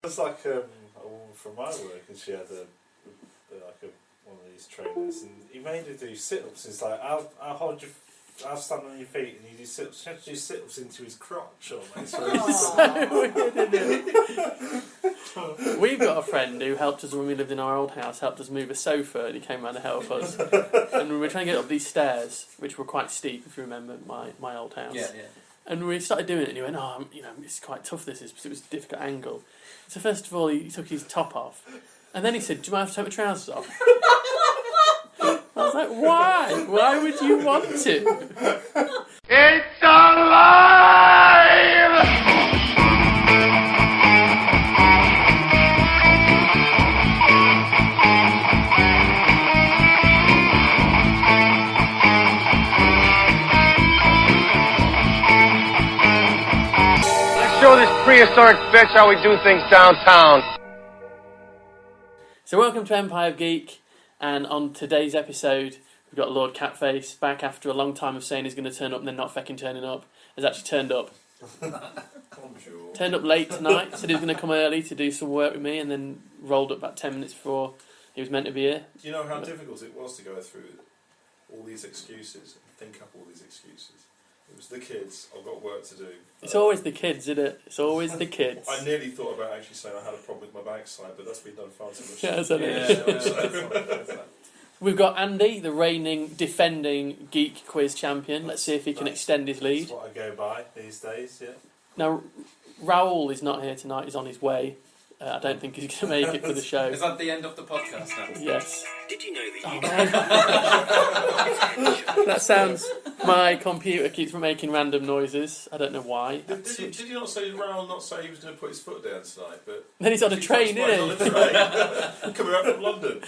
It's like a woman from my work, and she had one of these trainers, and he made her do sit-ups. It's like, I'll stand on your feet, and you do sit-ups. She had to do sit-ups into his crotch, almost. We've got a friend who helped us when we lived in our old house, helped us move a sofa, and he came around to help us. And we were trying to get up these stairs, which were quite steep, if you remember my old house. Yeah. And we started doing it, and he went, it's quite tough, this is, because it was a difficult angle. So first of all, he took his top off, and then he said, do you mind if I take my trousers off? I was like, why? Why would you want to? It's alive! Let's show this prehistoric bitch how we do things downtown. So welcome to Empire of Geek, and on today's episode we've got Lord Catface back after a long time of saying he's going to turn up and then not fucking turning up. Has actually turned up. Turned up late tonight, said he was going to come early to do some work with me, and then rolled up about 10 minutes before he was meant to be here. Do you know how difficult it was to go through all these excuses and think up all these excuses? It was the kids, I've got work to do. It's always the kids, isn't it? It's always the kids. I nearly thought about actually saying I had a problem with my backside, but that's been done far too much. Yeah, isn't it? We've got Andy, the reigning, defending Geek quiz champion. Let's see if he can extend his lead. That's what I go by these days, yeah. Now, Raoul is not here tonight, he's on his way. I don't think he's going to make it for the show. Is that the end of the podcast now? Yes. Did you know that That sounds... My computer keeps making random noises. I don't know why. Did you not say Raoul not say he was going to put his foot down tonight? But Then he's on a train, isn't he? On a train. Coming out from London.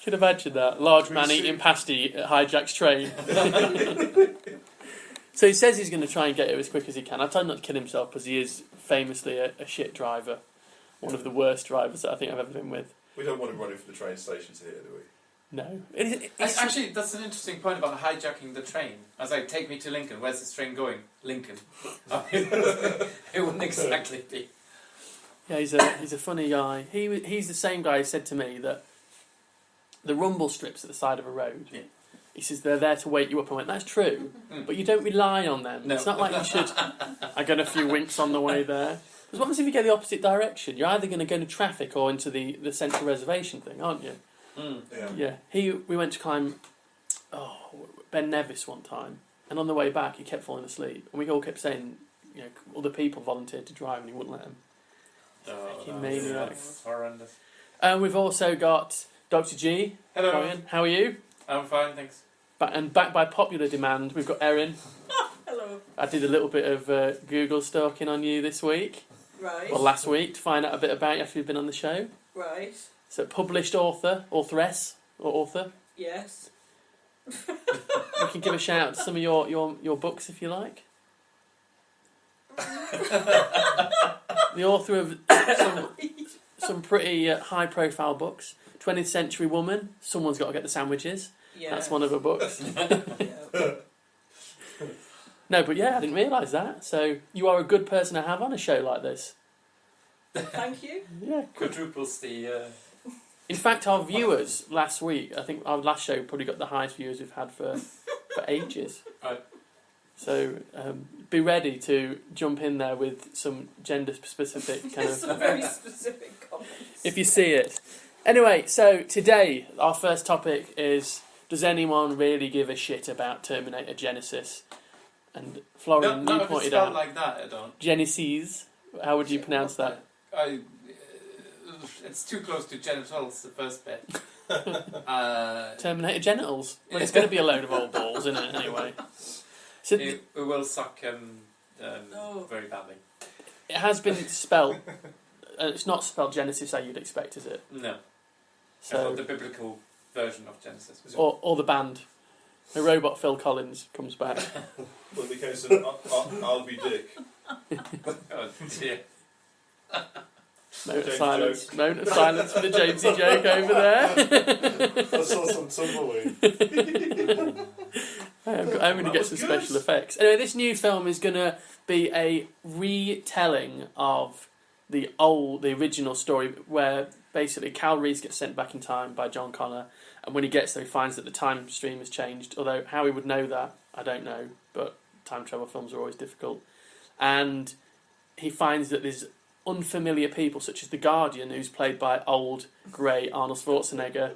Can imagine that. Large man eating pasty at hijack's train. So he says he's going to try and get here as quick as he can. I told him not to kill himself because he is famously a shit driver. One of the worst drivers that I think I've ever been with. We don't want him running from the train station to here, do we? No. Actually, that's an interesting point about hijacking the train. I was like, take me to Lincoln. Where's this train going? Lincoln. It wouldn't exactly be. Yeah, he's a funny guy. He's the same guy who said to me that the rumble strips at the side of a road, he says they're there to wake you up. I went, that's true, but you don't rely on them. No. It's not like you should... I got a few winks on the way there. Because what happens if you go the opposite direction? You're either going to go into traffic or into the central reservation thing, aren't you? Yeah. We went to climb Ben Nevis one time, and on the way back he kept falling asleep, and we all kept saying, other people volunteered to drive and he wouldn't let them. Fucking maniac. Horrendous. And we've also got Dr. G. Hello. Brian, how are you? I'm fine, thanks. And back by popular demand, we've got Erin. Hello. I did a little bit of Google stalking on you this week. Right. Well, last week, to find out a bit about you after you've been on the show. Right. So, published authoress, or author. Yes. You can give a shout out to some of your books if you like. The author of some pretty high-profile books. 20th Century Woman, Someone's Got to Get the Sandwiches. Yeah. That's one of her books. Yeah. No, but yeah, I didn't realise that. So you are a good person to have on a show like this. Thank you. Yeah. Quadruples the... In fact, our viewers last week, I think our last show probably got the highest viewers we've had for ages. Right. So be ready to jump in there with some gender-specific kind of... Some very specific comments. If you see it. Anyway, so today our first topic is, does anyone really give a shit about Terminator Genesis? And Florian, you pointed out... like that, I don't. Genesis. How would you pronounce that? It's too close to genitals, the first bit. Terminator genitals. Well, it's going to be a load of old balls, isn't it, anyway? So it will suck very badly. it has been spelled... it's not spelled Genesis how you'd expect, is it? No. So, I thought the biblical version of Genesis. Was or the band. The robot Phil Collins comes back. Well, in the case of I'll be Dick. Oh dear. Moment of silence. Moment of silence for the Jamesy joke over there. I saw some tumbleweed. I'm going to That get was some good. special effects. Anyway, this new film is going to be a retelling of the original story, where basically Cal Reese gets sent back in time by John Connor, and when he gets there, he finds that the time stream has changed. Although how he would know that, I don't know. But time travel films are always difficult, and he finds that there's unfamiliar people, such as the Guardian, who's played by old, grey Arnold Schwarzenegger,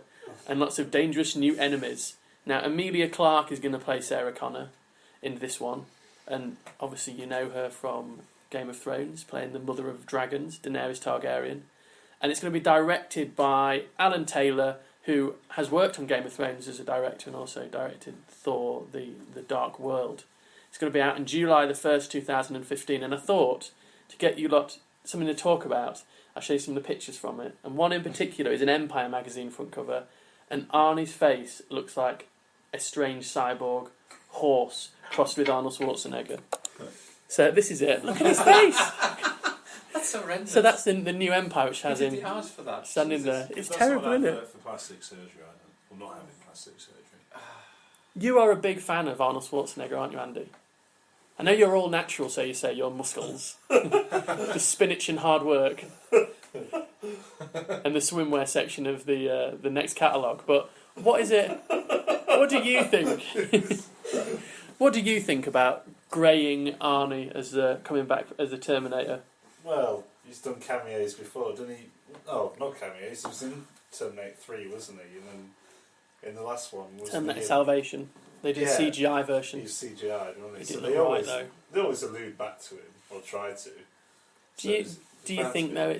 and lots of dangerous new enemies. Now, Emilia Clarke is going to play Sarah Connor in this one, and obviously you know her from Game of Thrones, playing the Mother of Dragons, Daenerys Targaryen. And it's going to be directed by Alan Taylor, who has worked on Game of Thrones as a director and also directed Thor, the Dark World. It's going to be out in July the 1st, 2015, and I thought, to get you lot something to talk about, I'll show you some of the pictures from it. And one in particular is an Empire magazine front cover, and Arnie's face looks like a strange cyborg horse crossed with Arnold Schwarzenegger. So this is it. Look at his face! That's horrendous. So that's the new Empire, which has Who did him the art for that? standing Jesus. there. It's That's terrible, not an isn't it? advert for plastic surgery, I don't. Or not having plastic surgery. You are a big fan of Arnold Schwarzenegger, aren't you, Andy? I know you're all natural, so you say, your muscles. Just spinach and hard work. And the swimwear section of the next catalogue. But what is it? What do you think? What do you think about greying Arnie as coming back as the Terminator? Well, he's done cameos before, didn't he? Oh, not cameos. He was in Terminator 3, wasn't he? And then in the last one, was Terminator Salvation. They did a CGI He version. was CGI, wasn't he? It So didn't look right, though. they always allude back to him, or try to. Do you think though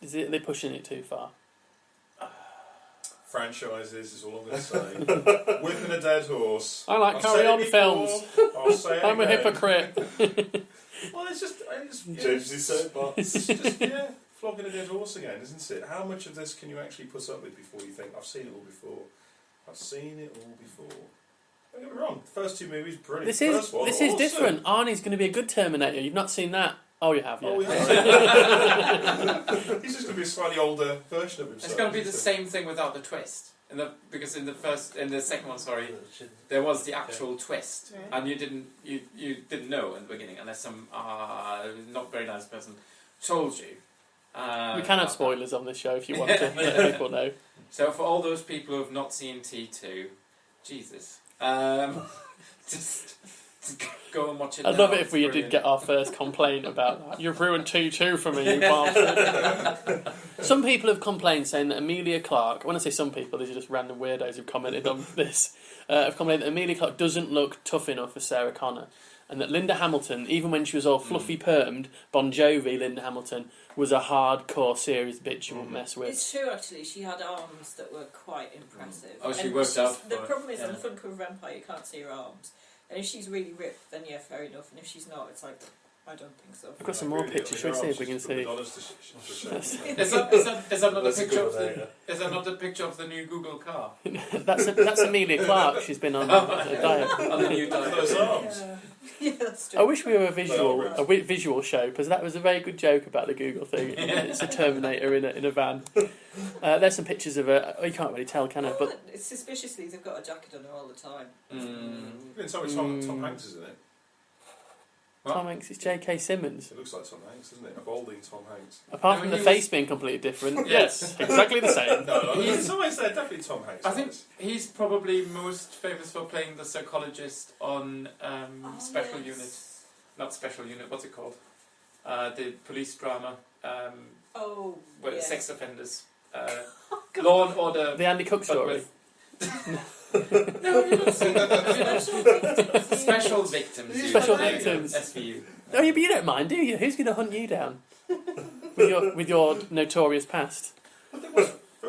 they're pushing it too far? Franchises is all I'm going to say. Whipping a dead horse. I like I'll Carry say it On before, films. I'll say it I'm a again. hypocrite. Well, it's just Change his soapbox. It's just flogging a dead horse again, isn't it? How much of this can you actually put up with before you think, I've seen it all before? I've seen it all before. Don't get me wrong, the first two movies, brilliant. This First is one, this is awesome. different. Arnie's going to be a good Terminator. You've not seen that? Oh, you have. Yeah. Oh, yeah. He's just going to be a slightly older version of himself. It's going to be the isn't same thing without the twist. Because in the second one, sorry, there was the actual twist, Yeah. and you didn't know in the beginning unless some not very nice person told you. We can have about that. spoilers on this show if you want to let people know. So for all those people who have not seen T2, Jesus, just go and watch it. I'd now. love it if It's we brilliant. did get our first complaint about that. You've ruined T2 for me, you bastard. Some people have complained saying that Emilia Clarke, when I say some people, these are just random weirdos who've commented on this, have commented that Emilia Clarke doesn't look tough enough for Sarah Connor. And that Linda Hamilton, even when she was all fluffy permed, Bon Jovi Linda Hamilton, was a hardcore serious bitch you won't mess with. It's true, actually. She had arms that were quite impressive. Oh, she And worked out The for it, problem is, on yeah. the front cover of Empire, you can't see her arms. And if she's really ripped, then yeah, fair enough. And if she's not, it's like, I don't think so. I've got some more pictures. Shall we see if we can see? Is that not a That's a picture good of the? idea. Is that not the picture of the new Google car? That's Emilia Clarke. She's been on a diet. On the new Those diet. arms. Yeah, that's true. I wish we were a visual show, because that was a very good joke about the Google thing. It's a Terminator in a van. There's some pictures of her. You can't really tell, can I? But It's suspiciously, they've got a jacket on her all the time. Didn't tell me Tom Hanks is in it. Tom Hanks is J.K. Simmons. It looks like Tom Hanks, doesn't it? A balding Tom Hanks. Apart No, from the he face was- being completely different, yes, exactly the same. No, in some ways they're definitely Tom Hanks. I think he's probably most famous for playing the psychologist on Special Unit. Not Special Unit, what's it called? The police drama. Oh, Where yeah. sex offenders. Law and Order. The Andy Cook but story. with- No, you've not seen it. Special Victims. Special There you go. Victims. SVU. Oh, yeah, but you don't mind, do you? Who's going to hunt you down with your notorious past? I think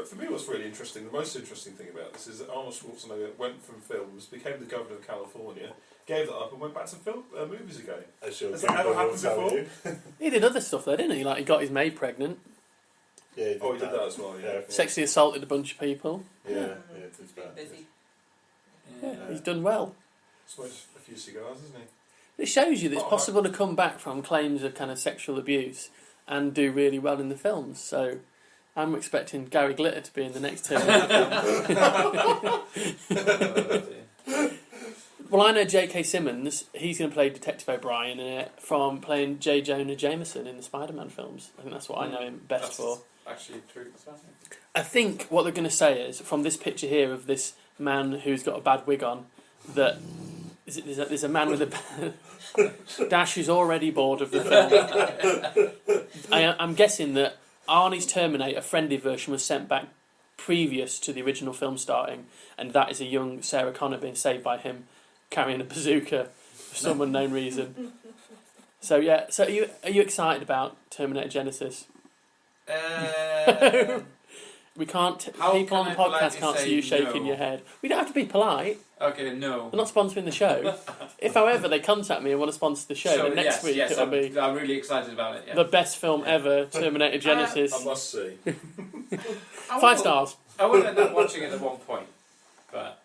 for me, what's really interesting, the most interesting thing about this is that Arnold Schwarzenegger went from films, became the governor of California, gave that up, and went back to film movies again. As your Has that ever Google will happened tell before? you. He did other stuff though, didn't he? Like he got his maid pregnant, Yeah, Oh, he did that as well, yeah. sexually assaulted a bunch of people. Yeah, He's it's been bad. busy. Yeah, he's done well. Smoked a few cigars, isn't he? It shows you that it's Oh, possible to come back from claims of kind of sexual abuse and do really well in the films. So I'm expecting Gary Glitter to be in the next Terminator film. Well, I know J.K. Simmons. He's going to play Detective O'Brien in it from playing J. Jonah Jameson in the Spider-Man films. I think that's what I know him best for. Actually true as well. I think what they're going to say is, from this picture here of this man who's got a bad wig on, that there's a man with a... Dash is already bored of the film. I'm guessing that Arnie's Terminator friendly version was sent back previous to the original film starting, and that is a young Sarah Connor being saved by him carrying a bazooka for some unknown reason. So yeah, so are you excited about Terminator Genesis? We can't. People on the podcast can't see you shaking your head. We don't have to be polite. Okay, no. We're not sponsoring the show. If, however, they contact me and want to sponsor the show, then next week it'll be. I'm really excited about it. Yeah. The best film ever, Terminator Genesis. I must see. 5 stars. I would end up watching it at one point, but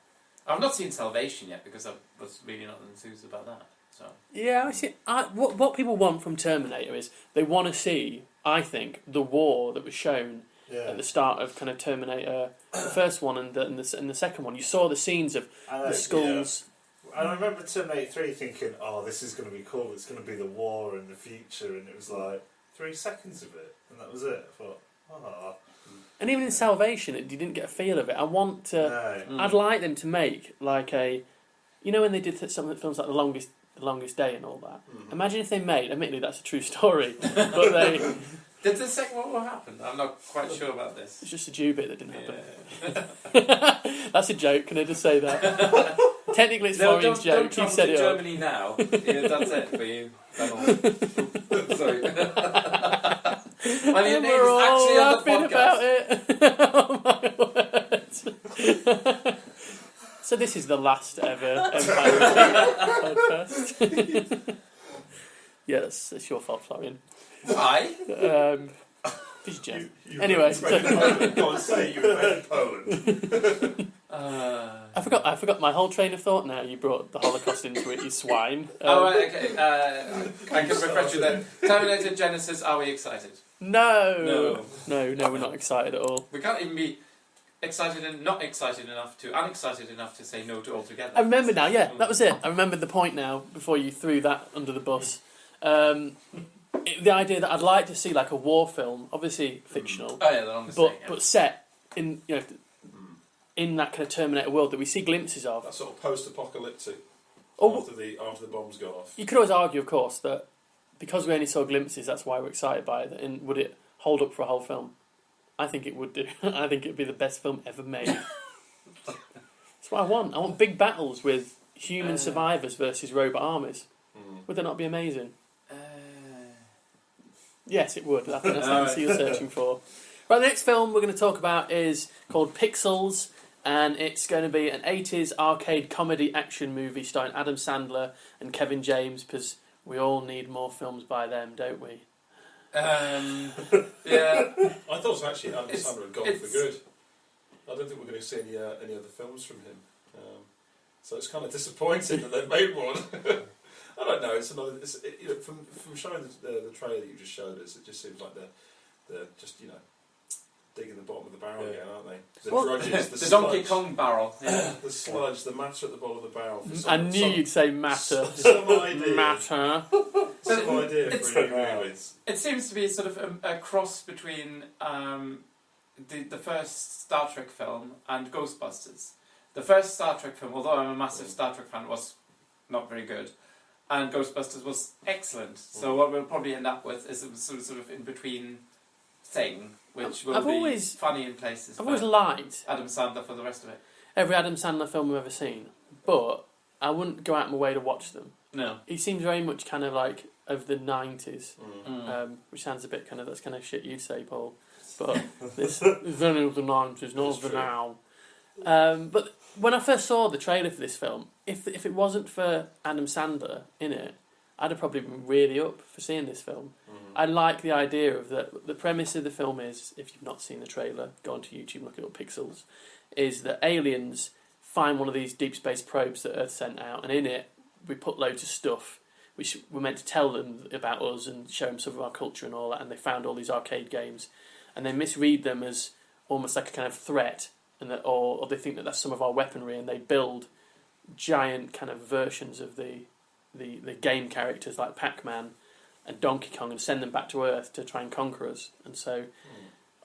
I've not seen Salvation yet because I was really not enthused about that. So Yeah, I see. What people want from Terminator is they want to see, I think, the war that was shown at the start of kind of Terminator, the first one and the second one. You saw the scenes of the skulls. Yeah. And I remember Terminator 3 thinking, oh, this is going to be cool, it's going to be the war in the future, and it was like 3 seconds of it, and that was it. I thought, oh. And even in Salvation, you didn't get a feel of it. I want to... No. I'd like them to make, like a... You know when they did some of the films like The Longest Day and all that? Imagine if they made... Admittedly, that's a true story, but they... Did the second one what happened? I'm not quite sure about this. It's just a Jew bit that didn't happen. That's a joke, can I just say that? Technically it's Florian's joke, don't he said it up. Germany now. Yeah, that's it for you. Sorry. My name We're is all actually on the laughing podcast. about it. Oh my word. So this is the last ever Empire podcast. Yeah, that's your fault, Florian. Why? It's a joke. Anyway, Go on, say you invented Poland. I forgot my whole train of thought now. You brought the Holocaust into it, you swine. Right, okay. I can refresh you then. Terminator Genesis, are we excited? No, we're not excited at all. We can't even be excited and not excited enough to, unexcited enough to say no to altogether. I remember now, yeah, that was it. I remembered the point now, before you threw that under the bus. The idea that I'd like to see like a war film, obviously fictional, Oh yeah, the longest day, yeah. but set in in that kind of Terminator world that we see glimpses of. That sort of post-apocalyptic. Oh, after the bomb's gone off. you could always argue, of course, that because we only saw glimpses, that's why we're excited by it. And would it hold up for a whole film? I think it would do. I think it'd be the best film ever made. That's what I want. I want big battles with human survivors versus robot armies. Would that not be amazing? Yes, it would. I think that's the answer you're searching for. Right, the next film we're going to talk about is called Pixels, and it's going to be an 80s arcade comedy action movie starring Adam Sandler and Kevin James, because we all need more films by them, don't we? Yeah. I thought it was actually Adam Sandler had gone for good. I don't think we're going to see any other films from him. So it's kind of disappointing that they've made one. I don't know. From showing the trailer that you just showed us, it just seems like they're just digging the bottom of the barrel again, aren't they? The drudges, the Donkey Kong barrel, the sludge, the matter at the bottom of the barrel. I knew you'd say matter. Some idea. Matter. Some idea for a new movie. It seems to be sort of a cross between the first Star Trek film and Ghostbusters. The first Star Trek film, although I'm a massive Star Trek fan, was not very good. And Ghostbusters was excellent. So what we'll probably end up with is a sort of in-between thing, which will be funny in places. I've always liked Adam Sandler for the rest of it. Every Adam Sandler film I've ever seen, but I wouldn't go out of my way to watch them. No. He seems very much kind of like of the 90s, which sounds a bit kind of, that's kind of shit you'd say, Paul. But this is only of the 90s, not of the now. But when I first saw the trailer for this film, if it wasn't for Adam Sandler in it, I'd have probably been really up for seeing this film. I like the idea of that. The premise of the film is, if you've not seen the trailer, go onto YouTube and look it up, Pixels, is that aliens find one of these deep space probes that Earth sent out, and in it we put loads of stuff which we're meant to tell them about us and show them some of our culture and all that, and they found all these arcade games, and they misread them as almost like a kind of threat, and that, or they think that that's some of our weaponry, and they build giant kind of versions of the game characters like Pac-Man and Donkey Kong and send them back to Earth to try and conquer us. And so,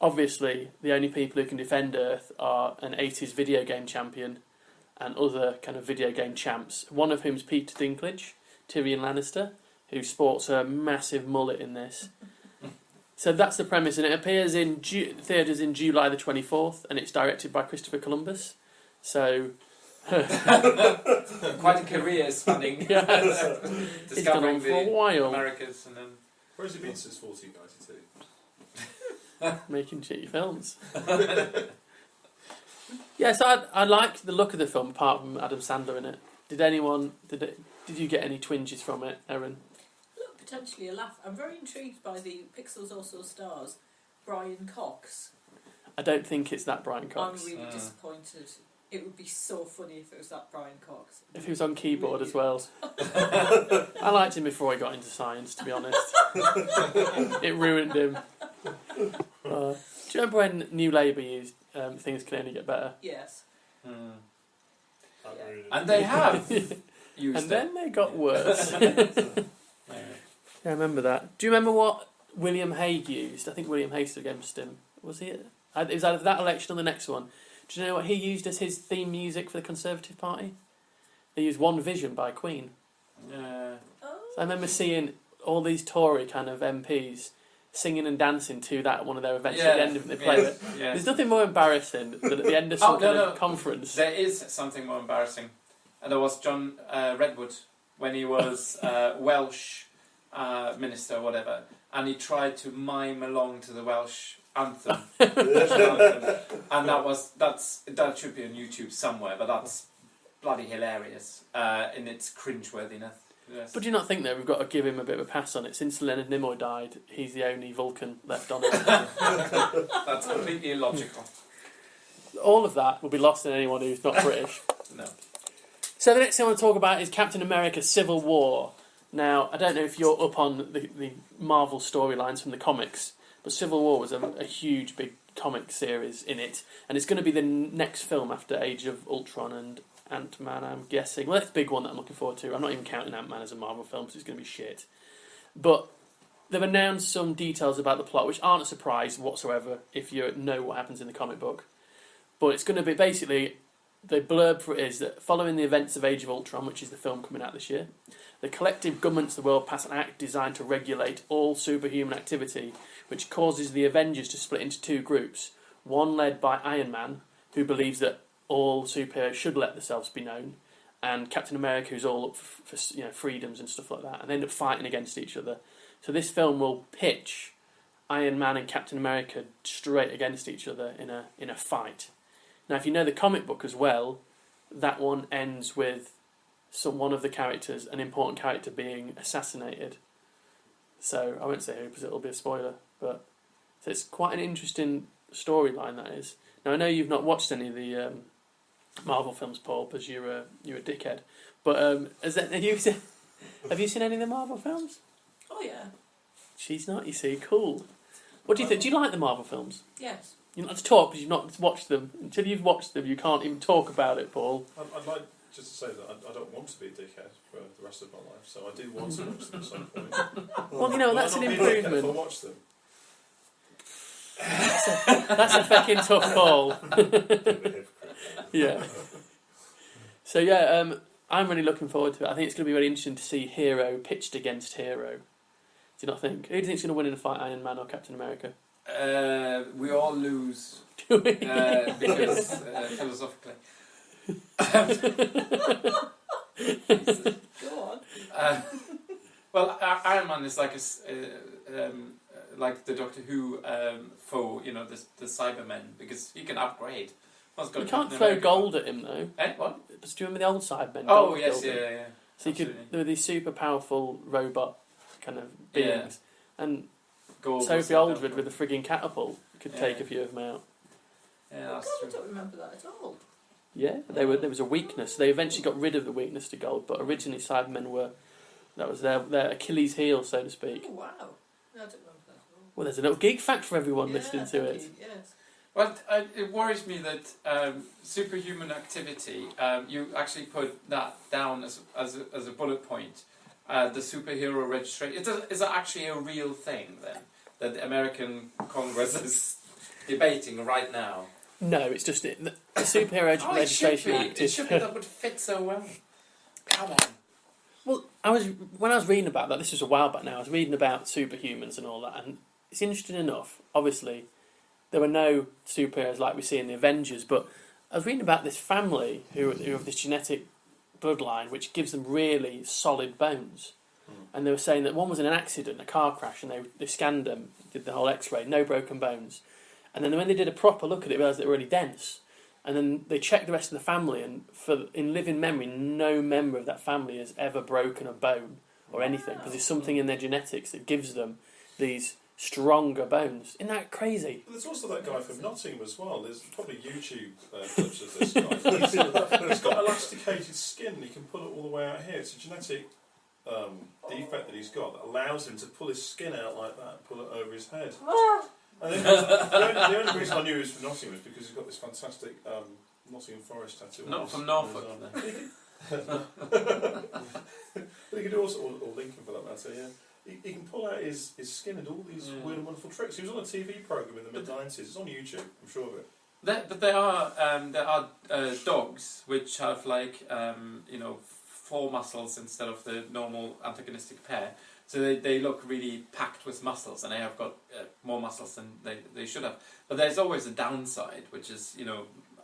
obviously, the only people who can defend Earth are an 80s video game champion and other kind of video game champs, one of whom's Peter Dinklage, Tyrion Lannister, who sports a massive mullet in this. So that's the premise, and it appears in theatres in July the 24th, and it's directed by Christopher Columbus. So... Quite a career spanning. Yes. He's gone on Discovering for a the while. Americas and then... Where has he been since 1492? Making shitty films. Yes, I like the look of the film, apart from Adam Sandler in it. Did you get any twinges from it, Erin? Look, potentially a laugh. I'm very intrigued by the Pixels Also Stars, Brian Cox. I don't think it's that Brian Cox. I'm really disappointed. It would be so funny if it was that Brian Cox. If he was on keyboard as well. I liked him before he got into science, to be honest. It ruined him. Do you remember when New Labour used Things Can Only Get Better? Yes. And they have used And then they got worse. I remember that. Do you remember what William Hague used? I think William Hague stood against him. Was he? It was either that election or the next one. Do you know what he used as his theme music for the Conservative Party? They used One Vision by Queen. So I remember seeing all these Tory kind of MPs singing and dancing to that at one of their events. At the end of it, they played it. Yeah. There's nothing more embarrassing than at the end of some kind of conference. There is something more embarrassing. And there was John Redwood when he was Welsh minister or whatever, and he tried to mime along to the Welsh anthem. And that should be on YouTube somewhere, but that's bloody hilarious in its cringeworthiness. Yes. But do you not think, though, we've got to give him a bit of a pass on it? Since Leonard Nimoy died, he's the only Vulcan left on it. That's completely illogical. All of that will be lost on anyone who's not British. No. So the next thing I want to talk about is Captain America Civil War. Now, I don't know if you're up on the Marvel storylines from the comics, but Civil War was a huge, big comic series in it, and it's going to be the next film after Age of Ultron and Ant-Man, I'm guessing. Well, that's a big one that I'm looking forward to. I'm not even counting Ant-Man as a Marvel film, so it's going to be shit. But they've announced some details about the plot, which aren't a surprise whatsoever if you know what happens in the comic book. But it's going to be basically, the blurb for it is that following the events of Age of Ultron, which is the film coming out this year, the collective governments of the world pass an act designed to regulate all superhuman activity, which causes the Avengers to split into two groups. One led by Iron Man, who believes that all superheroes should let themselves be known, and Captain America, who's all up for freedoms and stuff like that, and they end up fighting against each other. So this film will pitch Iron Man and Captain America straight against each other in a fight. Now, if you know the comic book as well, that one ends with one of the characters, an important character, being assassinated. So I won't say who because it'll be a spoiler, but so it's quite an interesting storyline, that is. Now, I know you've not watched any of the Marvel films, Paul, because you're a dickhead. But have you seen any of the Marvel films? Oh yeah. She's not. You see, cool. What do you think? Do you like the Marvel films? Yes. You're not to talk because you've not watched them. Until you've watched them, you can't even talk about it, Paul. I'd like just to say that I don't want to be a dickhead for the rest of my life, so I do want to watch them at some point. Well, that's an I'll not be a dickhead improvement. if I watch them. That's a fucking tough call. Yeah. So yeah, I'm really looking forward to it. I think it's going to be very interesting to see Hero pitched against Hero. Do you not think? Who do you think's going to win in a fight, Iron Man or Captain America? We all lose. Do we? Because philosophically. Go on. Well, Iron Man is like like the Doctor Who foe, the Cybermen, because he can upgrade. You can't throw gold at him though. What? Do you remember the old Cybermen? Oh yes, yeah. So there were these super powerful robot kind of beings, and Gold Sophie Aldred with a frigging catapult could take a few of them out. Yeah, Oh that's God, true. I don't remember that at all. Yeah, there was a weakness. They eventually got rid of the weakness to gold, but originally Cybermen that was their Achilles heel, so to speak. Oh wow. No, I don't remember that at all. Well, there's a little geek fact for everyone listening to thank it. you, yes. Well, it worries me that superhuman activity. You actually put that down as a bullet point. The superhero registration. Is that actually a real thing then that the American Congress is debating right now? No, it's just the Superhero Registration Act. It should be. That would fit so well. Come on. Well, when I was reading about that, this was a while back now, I was reading about superhumans and all that, and it's interesting enough. Obviously, there were no superheroes like we see in the Avengers, but I was reading about this family who have this genetic bloodline which gives them really solid bones. And they were saying that one was in an accident, a car crash, and they scanned them, did the whole X-ray, no broken bones. And then when they did a proper look at it, they realised they were really dense. And then they checked the rest of the family, and in living memory, no member of that family has ever broken a bone or anything, because there's something in their genetics that gives them these stronger bones. Isn't that crazy? But there's also that guy from Nottingham as well. There's probably YouTube clips of this guy. He's got elasticated skin, and he can pull it all the way out here. It's a genetic defect that he's got that allows him to pull his skin out like that and pull it over his head. And then the only reason I knew he was from Nottingham was because he's got this fantastic Nottingham Forest tattoo. Not from Norfolk. But he could also, or Lincoln for that matter, yeah. He can pull out his skin and all these weird and wonderful tricks. He was on a TV programme in the mid-90s. It's on YouTube, I'm sure of it. But there are dogs which have four muscles instead of the normal antagonistic pair. So they look really packed with muscles, and they have got more muscles than they should have. But there's always a downside, which is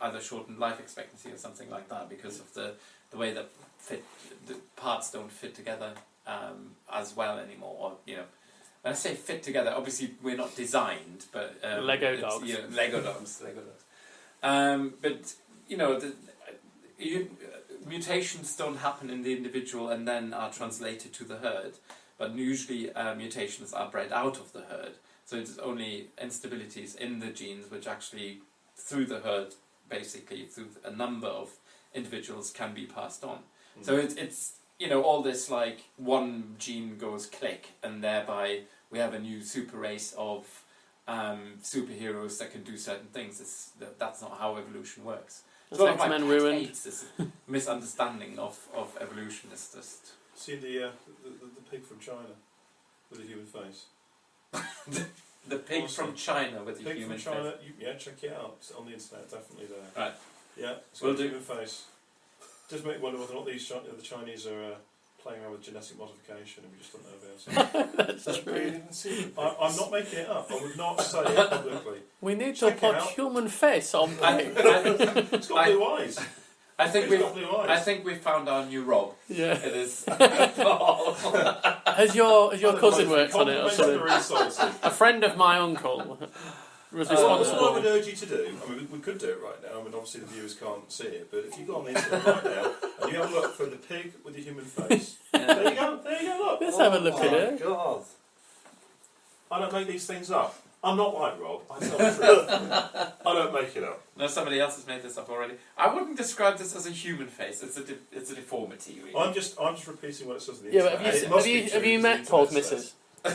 either shortened life expectancy or something like that because of the way that the parts don't fit together as well anymore. Or when I say fit together, obviously we're not designed, but Lego dogs. Lego dogs. But mutations don't happen in the individual and then are translated to the herd. But usually mutations are bred out of the herd. So it's only instabilities in the genes which actually, through the herd, basically through a number of individuals, can be passed on. Mm. So it's all this like one gene goes click, and thereby we have a new super race of superheroes that can do certain things. That's not how evolution works. That's X-Men ruined. This misunderstanding of evolution is just... See the pig from China with a human face. The pig from China with a human face. China, face. Check it out. It's on the internet, definitely there. Right. Yeah, it's got a human face. Just make me wonder whether or not the Chinese are playing around with genetic modification and we just don't know about it. That's true. I'm not making it up. I would not say it publicly. We need to put human face on pig. It's got blue eyes. I think we found our new Rob. Yeah. It is. Has your cousin worked on it or something? A friend of my uncle was responsible. What I would urge you to do, I mean, we could do it right now, I mean, obviously the viewers can't see it, but if you go on the internet right now and you have a look for the pig with the human face, there you go, look. Let's have a look at it. God. I don't make these things up. I'm not like Rob. I tell the truth. I don't make it up. No, somebody else has made this up already. I wouldn't describe this as a human face. It's a deformity. Really. I'm just repeating what it says in the internet. Yeah, but have you met Paul's missus? I'm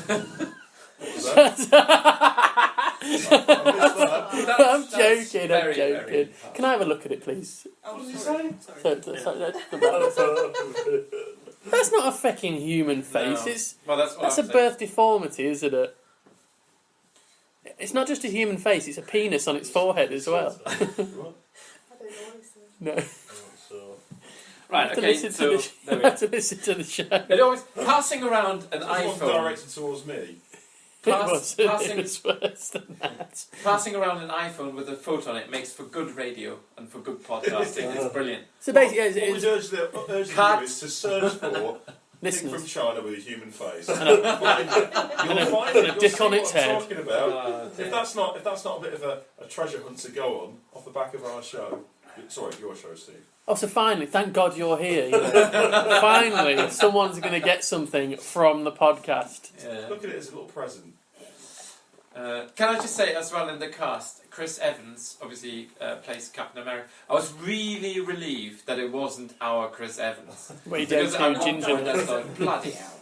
joking. Very Can I have a look at it, please? Oh, What did you say? sorry. That's not a fucking human face. No. That's a birth deformity, isn't it? It's not just a human face, it's a penis on its forehead as well. No. Right, okay, so you have to listen to the show. It always passing around an iPhone iPhone. directed towards me. It was worse than that. Passing around an iPhone with a photo on it makes for good radio and for good podcasting. It's brilliant. So basically, what we urge the viewers to search for pig from China with a human face. You'll find it. A dick on its head. Talking about. If that's not a bit of a treasure hunt to go on off the back of our show. Sorry, your show, Steve. Oh, so finally, thank God you're here. Finally, someone's going to get something from the podcast. Yeah. Look at it as a little present. Can I just say, as well, in the cast, Chris Evans obviously plays Captain America. I was really relieved that it wasn't our Chris Evans. Well, you don't do ginger hair. Bloody hell.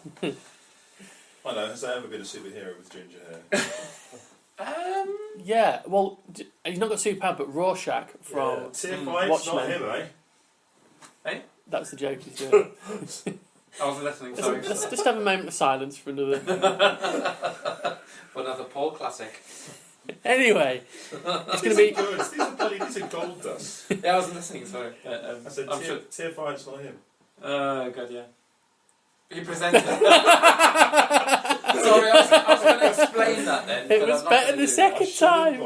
I know, has there ever been a superhero with ginger hair? Yeah, well, he's not got superpower, but Rorschach from TFI, it's not Watchmen. him, eh? That's the joke he's doing. I was listening. Sorry. Let's just have a moment of silence for another. For another Paul classic. Anyway, it's going to be. These are gold dust. Yeah, I wasn't listening. Sorry. I said I'm sure. TFI, it's not him. Oh god, yeah. He presented. Sorry, I was going to explain that then. It but was I'm not better gonna the do second time.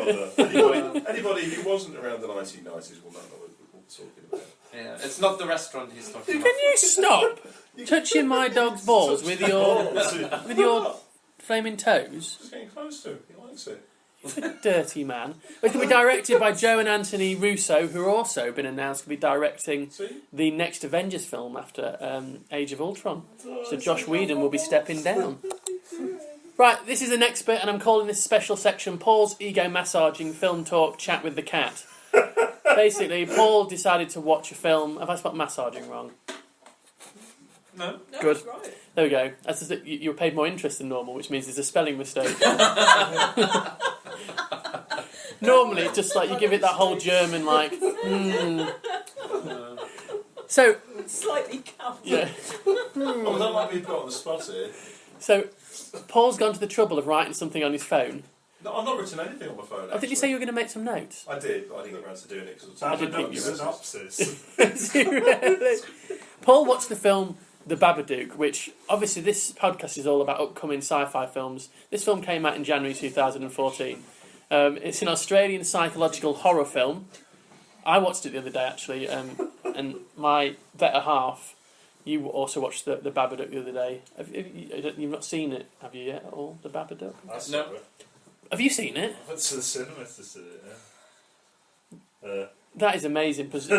Anybody who wasn't around the 1990s will not know what we're talking about. Yeah, it's not the restaurant he's talking Can about. you stop touching my dog's balls with your flaming toes? Just getting close to him. He likes it. Dirty man. It's going to be directed by Joe and Anthony Russo, who are also been announced to be directing the next Avengers film after Age of Ultron. So Josh Whedon will be stepping down. Right, this is an expert, and I'm calling this special section Paul's Ego Massaging Film Talk Chat with the Cat. Basically, Paul decided to watch a film. Have I spelled massaging wrong? No. Good. That's right. There we go. That's just that you were paid more interest than normal, which means there's a spelling mistake. Normally, it's just like you give it that whole German, like, So, Slightly covered. yeah. Oh, that might be put on the spot here. So, Paul's gone to the trouble of writing something on his phone. No, I've not written anything on my phone. Oh, did you say you were going to make some notes? I did, but I didn't get around to doing it because I did think you were. synopsis. Really? Paul watched the film The Babadook, which obviously this podcast is all about upcoming sci-fi films. This film came out in January 2014. It's an Australian psychological horror film. I watched it the other day actually, and my better half, you also watched the Babadook the other day. You've not seen it, have you yet at all? The Babadook? No. Have you seen it? I went to the cinema to see it, yeah. That is amazing because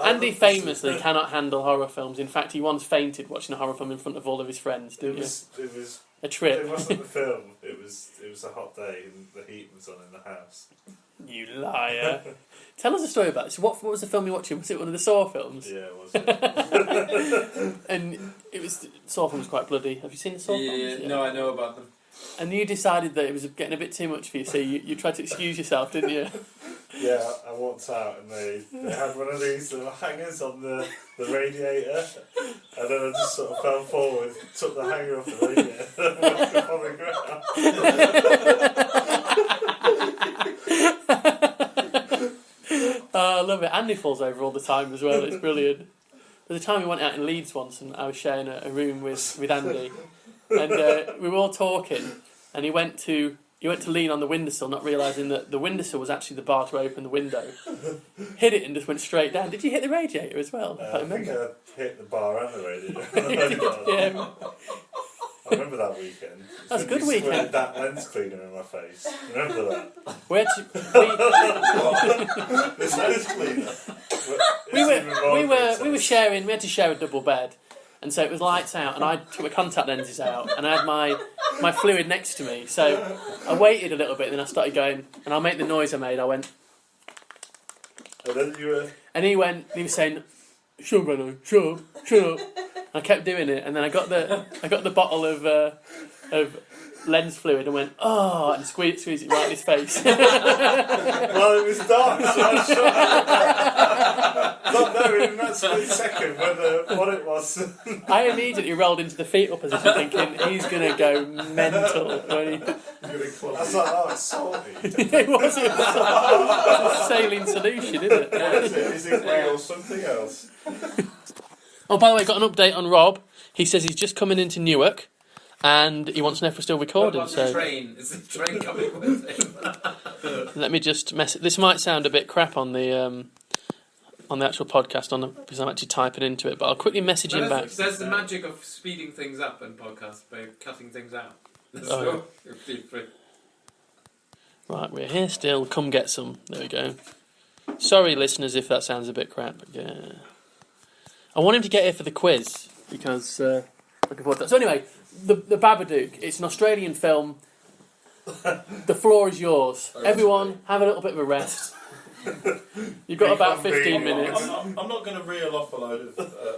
Andy famously cannot handle horror films. In fact, he once fainted watching a horror film in front of all of his friends. Didn't you? It was A trip. It wasn't the film. It was a hot day and the heat was on in the house. You liar! Tell us a story about this. What was the film you were watching? Was it one of the Saw films? Yeah, it was. Yeah. And it was Saw film was quite bloody. Have you seen the Saw films? Yeah, no, I know about them. And you decided that it was getting a bit too much for you, so you tried to excuse yourself, didn't you? Yeah, I walked out and they had one of these little hangers on the radiator, and then I just sort of fell forward, took the hanger off the radiator, and went up on the ground. Oh, I love it. Andy falls over all the time as well. It's brilliant. There's a time we went out in Leeds once, and I was sharing a room with Andy, and we were all talking, and he went to lean on the windowsill, not realising that the windowsill was actually the bar to open the window. Hit it and just went straight down. Did you hit the radiator as well? I can't think remember. I hit the bar and the radiator. Yeah. I remember that weekend. That's a good You weekend. squirted that lens cleaner in my face. Remember that? This lens cleaner. We were sharing. We had to share a double bed, and so it was lights out, and I took my contact lenses out, and I had my fluid next to me. So I waited a little bit, and then I started going, and I'll make the noise I made. I went, And then you were. and he was saying, "Shut up, Benno, shut up, shut up." And I kept doing it, and then I got the bottle of lens fluid and went, "Oh," and squeezed it right in his face. Well, it was dark, so I shot it. Not knowing in that split second what it was. I immediately rolled into the fetal position, thinking he's gonna go mental. When he... I was like, oh, it's salty. It was a saline solution, isn't it? Is it real or something else? Oh, by the way, got an update on Rob. He says he's just coming into Newark, and he wants to know if we're still recording. What about the train? Is the train coming with him? Let me just mess it. This might sound a bit crap on the actual podcast because I'm actually typing into it, but I'll quickly message him back. There's the magic of speeding things up in podcasts by cutting things out. So, Right, we're here still. Come get some. There we go. Sorry, listeners, if that sounds a bit crap. But yeah. I want him to get here for the quiz because looking forward to that. So anyway, the Babadook. It's an Australian film. The floor is yours. Everyone, have a little bit of a rest. You've got about 15 minutes. I'm not going to reel off a load of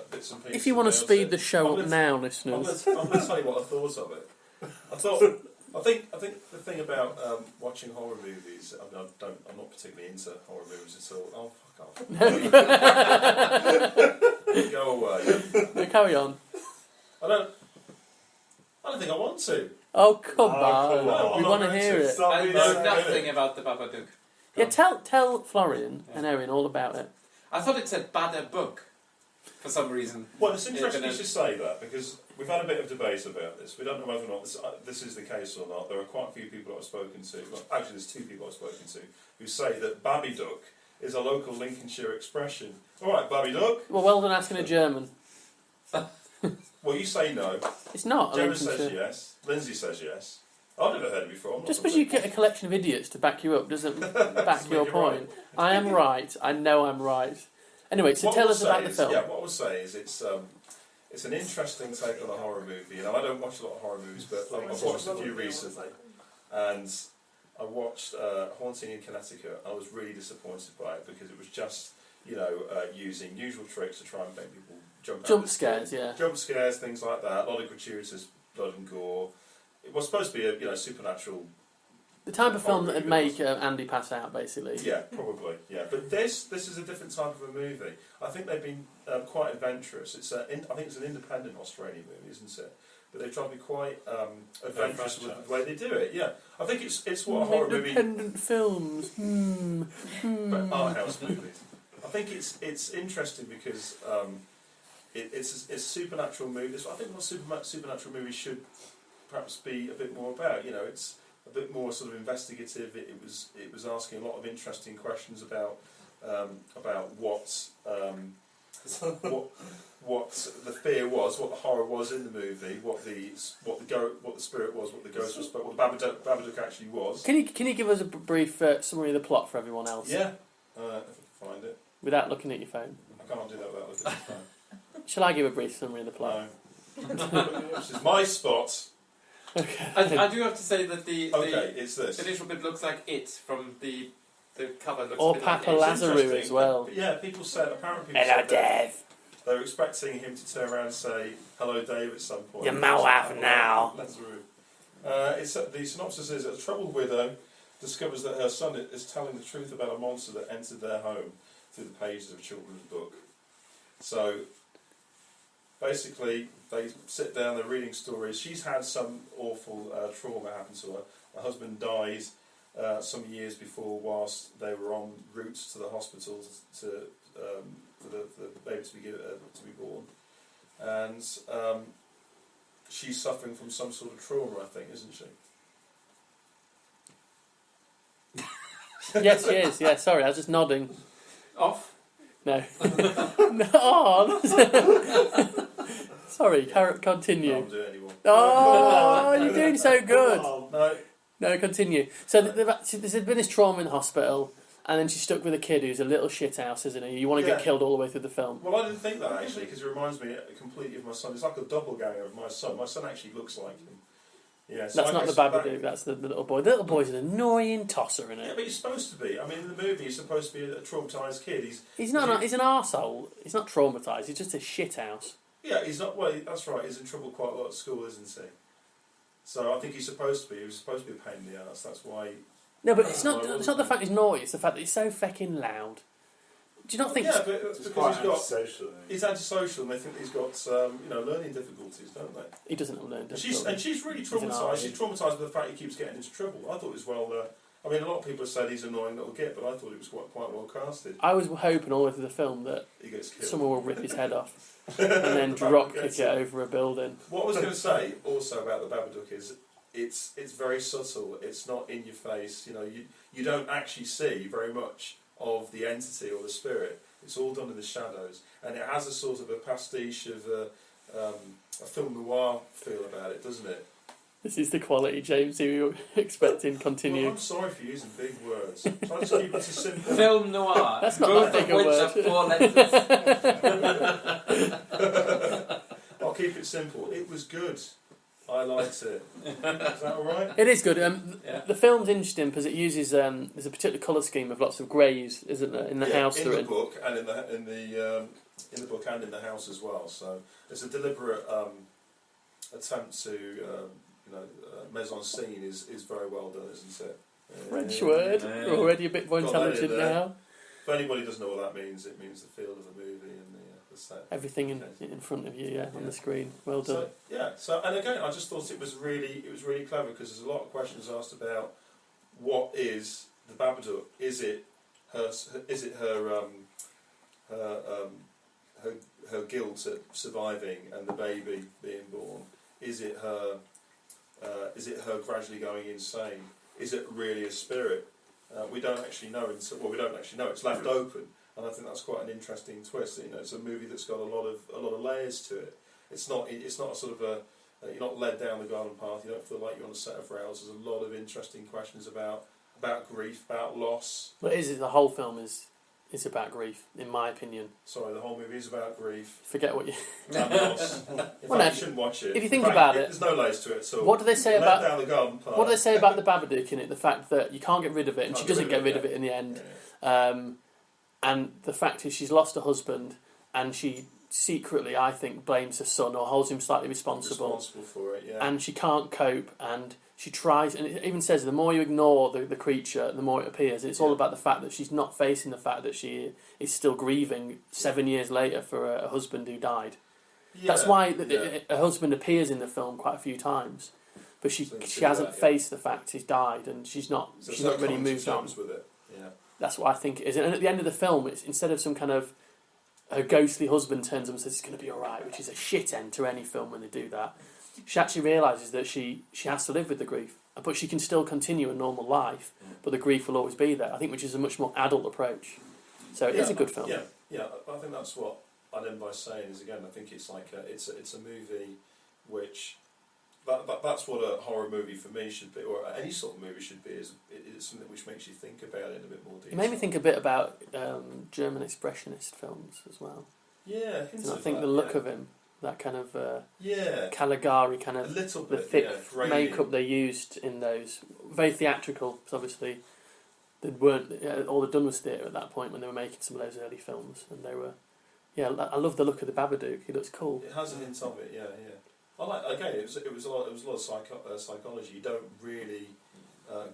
bits and pieces. If you want to speed the show up now, listeners. I'm going to tell you what I thought of it. I think the thing about about watching horror movies. I'm not particularly into horror movies at all. Oh, fuck off. Go away. No, carry on. I don't think I want to. Oh, come Oh, on. come on. We I'm want to not hear going it. Stop I being know so nothing good. about the Babadook. Yeah, tell Florian and Erin all about it. I thought it said Bada Book for some reason. Well, it's interesting Yeah, you should say that because we've had a bit of debate about this. We don't know whether or not this is the case or not. There are quite a few people I've spoken to. Well, actually, there's 2 people I've spoken to who say that Babadook is a local Lincolnshire expression. All right, Babadook. Well done asking a German. Well, you say no. It's not. Gemma says yes. Lindsay says yes. I've never heard it before. I'm not Just because you complaining. get a collection of idiots to back you up doesn't back Doesn't your make you right. point. I am right. I know I'm right. Anyway, so What tell we'll us about say the is- film. Yeah, what I would say is it's an interesting take on a horror movie. You know, I don't watch a lot of horror movies, but I've watched a few recently. And I watched Haunting in Connecticut. I was really disappointed by it because it was just, using usual tricks to try and make people jump out Jump of their skin. scares, yeah. Jump scares, things like that. A lot of gratuitous blood and gore. It was supposed to be a supernatural. The type of film horror that would movie, make Andy pass out, basically. Yeah, probably. Yeah, but this is a different type of a movie. I think they've been quite adventurous. I think it's an independent Australian movie, isn't it? But they try to be quite adventurous with the way they do it. Yeah, I think it's what a horror movie. Independent films. But art house movies. I think it's interesting because it's a supernatural movie. I think what supernatural movies should perhaps be a bit more about. It's a bit more sort of investigative. It was asking a lot of interesting questions about what the fear was, what the horror was in the movie, what the spirit was, what the ghost was, what the Babadook actually was. Can you give us a brief summary of the plot for everyone else? Yeah, if I can find it. Without looking at your phone. I can't do that without looking at the phone. Shall I give a brief summary of the plot? No. This is my spot. Okay. I do have to say that It's this. the initial bit looks like it from the cover. Looks Or a bit like Papa it. Lazarus Interesting. as well. But yeah, apparently people said Hello, that Dave. they were expecting him to turn around and say, "Hello, Dave," at some point. You're my wife now. Lazarus. The synopsis is: a troubled widow discovers that her son is telling the truth about a monster that entered their home through the pages of a children's book. So, basically, they sit down, they're reading stories. She's had some awful trauma happen to her. Her husband died some years before whilst they were en route to the hospital for the baby to be born. And she's suffering from some sort of trauma, I think, isn't she? Yes, she is. Yeah, sorry, I was just nodding. Off. No. No. Oh, sorry, continue. I can't do it anymore. Oh, you're doing so good. No. No, continue. So there's been this trauma in the hospital, and then she's stuck with a kid who's a little shithouse, isn't he? You want to get Yeah. killed all the way through the film. Well, I didn't think that actually, because it reminds me completely of my son. It's like a doppelganger of my son. My son actually looks like him. Yeah, so That's I not the guess Babadook, that's the little boy. The little boy's an annoying tosser, isn't Yeah, it? but he's supposed to be. I mean, in the movie, he's supposed to be a traumatised kid. He's not. He's an arsehole. He's not traumatised. He's just a shithouse. Yeah, he's not. Well, that's right. He's in trouble quite a lot at school, isn't he? So I think he's supposed to be. He was supposed to be a pain in the ass. That's why. No, but it's not. It's not the fact he's naughty. It's the fact that he's so fucking loud. Do you not think? Yeah, but that's It's because quite he's got. antisocial. He's antisocial, and they think he's got learning difficulties, don't they? He doesn't have learned. She's really an traumatised. arse. She's traumatised by the fact he keeps getting into trouble. I thought it was well. I mean, a lot of people have said he's an annoying little git, but I thought it was quite well casted. I was hoping all the way through the film that He gets killed. someone will rip his head off and then drop kick it over a building. What I was going to say also about the Babadook is it's very subtle. It's not in your face. You don't actually see very much of the entity or the spirit. It's all done in the shadows, and it has a sort of a pastiche of a film noir feel about it, doesn't it? This is the quality, James, you were expecting. Continue. Well, I'm sorry for using big words. Try to keep it as simple. Film noir. That's not both that big of a which word. are 4 letters. I'll keep it simple. It was good. I liked it. Is that all right? It is good. Yeah. The film's interesting because it uses there's a particular colour scheme of lots of greys, isn't there, in the house in they're the in. book and in the book and in the house as well. So it's a deliberate attempt to mise en scene is very well done, isn't it? French word. Yeah. We're already a bit more Got that in intelligent there. now. If anybody doesn't know what that means, it means the feel of the movie and the set. Everything in front of you, on the screen. Well done. So and again, I just thought it was really clever because there's a lot of questions asked about what is the Babadook? Is it her guilt at surviving and the baby being born? Is it her gradually going insane? Is it really a spirit? We don't actually know. We don't actually know. It's left open, and I think that's quite an interesting twist. It's a movie that's got a lot of layers to it. It's not a sort of you're not led down the garden path. You don't feel like you're on a set of rails. There's a lot of interesting questions about grief, about loss. But the whole film is about grief, in my opinion. Sorry, the whole movie is about grief. Forget what you... And loss. You shouldn't watch it. If you think about it... There's no layers to it at all. What do they say about... down the garden path. What do they say about the Babadook in it? The fact that you can't get rid of it, and she doesn't get rid of it in the end. Yeah. And the fact is she's lost her husband, and she secretly, I think, blames her son or holds him slightly responsible For it, yeah. And she can't cope, and she tries, and it even says the more you ignore the creature, the more it appears. It's all about the fact that she's not facing the fact that she is still grieving 7 years later for a husband who died. Yeah. That's why her husband appears in the film quite a few times, but she hasn't faced the fact he's died, and she's not really moved on with it. Yeah. That's what I think it is. And at the end of the film, it's instead of some kind of her ghostly husband turns up and says it's going to be all right, which is a shit end to any film when they do that. She actually realises that she has to live with the grief, but she can still continue a normal life, but the grief will always be there. I think, which is a much more adult approach. So it is a good film. Yeah. I think that's what I end by saying is, again, I think it's like it's a movie which that's what a horror movie for me should be, or any sort of movie should be. Is something which makes you think about it in a bit more detail. It made me think a bit about German expressionist films as well. Yeah, and I think the look of him. That kind of Caligari kind of a little the bit, thick makeup they used in those, very theatrical. Because obviously, they weren't all they'd done was theatre at that point when they were making some of those early films, and they were. Yeah, I love the look of the Babadook. He looks cool. It has a hint of it. Yeah. I like again. It was a lot of psychology. You don't really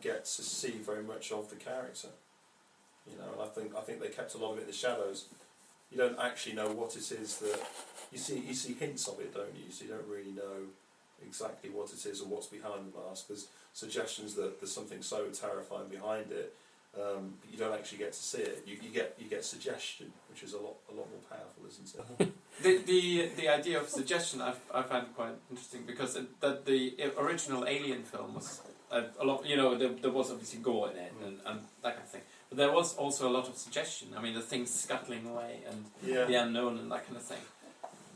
get to see very much of the character. And I think they kept a lot of it in the shadows. You don't actually know what it is that you see hints of it, don't you? So you don't really know exactly what it is or what's behind the mask. There's suggestions that there's something so terrifying behind it, but you don't actually get to see it. You get suggestion, which is a lot more powerful, isn't it? The idea of suggestion I find quite interesting because the original Alien film was a lot. There was obviously gore in it and that kind of thing. But there was also a lot of suggestion. I mean, the things scuttling away and the unknown and that kind of thing.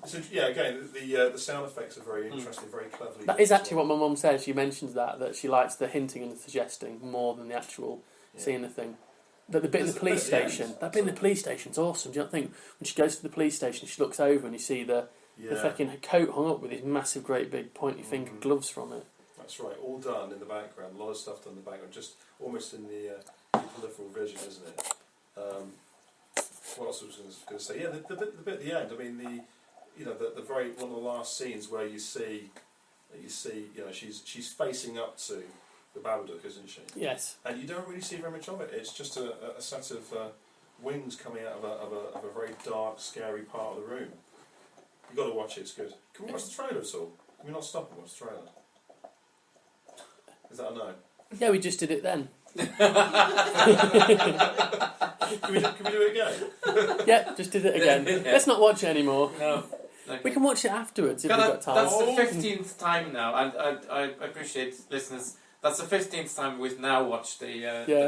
So again, the sound effects are very interesting, very cleverly. That is actually what my mum says. She mentions that she likes the hinting and the suggesting more than the actual seeing the thing. The bit in the police station. That bit in the police station's awesome. Do you not think when she goes to the police station, she looks over and you see the fucking coat hung up with these massive, great big pointy finger gloves from it. That's right. All done in the background. A lot of stuff done in the background, just almost in the peripheral vision, isn't it? What else was I going to say? Yeah, the bit at the end. I mean, the very one of the last scenes where you see she's facing up to the Babadook, isn't she? Yes. And you don't really see very much of it. It's just a set of wings coming out of a very dark, scary part of the room. You've got to watch it. It's good. Can we watch the trailer at all? Can we not stop and watch the trailer? Is that a no? Yeah, we just did it then. Can we do it again? Yeah, just did it again. Let's not watch it anymore. No. Okay. We can watch it afterwards if we've got time. That's the 15th time now. I appreciate listeners. That's the 15th time we've now watched the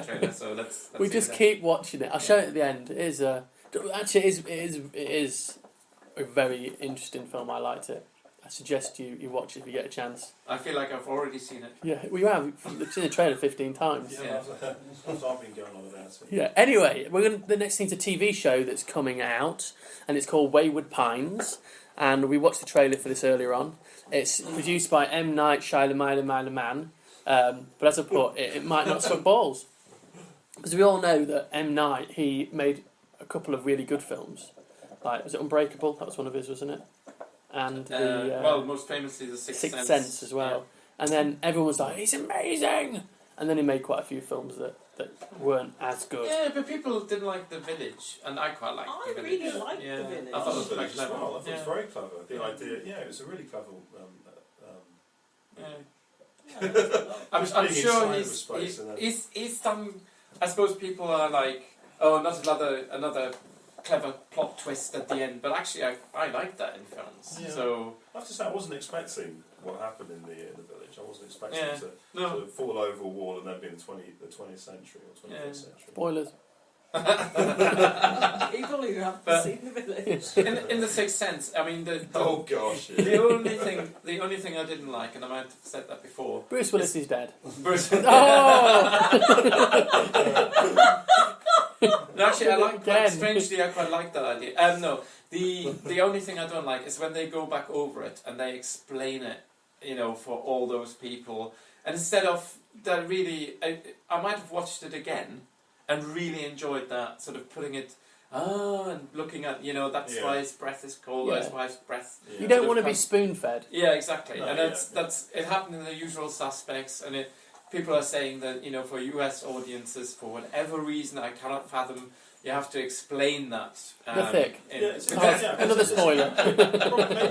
trailer. So let's we just keep watching it. I'll show it at the end. It is actually it is a very interesting film. I liked it. I suggest you watch it if you get a chance. I feel like I've already seen it. Yeah, well, you have. You've seen the trailer 15 times. Yeah, I've been going on about it. Yeah. Anyway, the next thing's a TV show that's coming out, and it's called Wayward Pines. And we watched the trailer for this earlier on. It's produced by M. Night Shyamalan, but as I put, it might not suck balls. Because we all know that M. Night, he made a couple of really good films. Like, was it Unbreakable? That was one of his, wasn't it? And most famously The Sixth Sense as well. and then everyone was like, "He's amazing," and then he made quite a few films that weren't as good. Yeah, but people didn't like The Village, and I quite liked The Village. really liked yeah. The Village. I thought it was The quite Village as clever. well. I thought it was Yeah. very clever. The idea, it was a really clever. I'm Being sure inside the space and then- he's done. I suppose people are like, oh, not another clever plot twist at the end. But actually, I like that in films. Yeah. So I have to say, I wasn't expecting what happened in the Village. I wasn't expecting Yeah. to no, sort of fall over a wall and then be in the 20th century or 21st Yeah. century. Spoilers. People who haven't But- seen The Village. in the Sixth Sense, I mean the Oh gosh! Yeah. the only thing I didn't like, and I might have said that before. Bruce Willis is dead. Bruce, Oh! No, actually, Again. strangely, I quite like that idea. No, the only thing I don't like is when they go back over it and they explain it, for all those people. And instead of that, really, I might have watched it again and really enjoyed that sort of putting it. And looking at, that's why his breath is cold. Yeah. That's why his breath. Yeah. You don't sort want of to be comes- spoon-fed. Yeah, exactly. No, And yeah. that's it happened in The Usual Suspects, and people are saying that for US audiences, for whatever reason I cannot fathom, you have to explain that. They're thick. Another spoiler.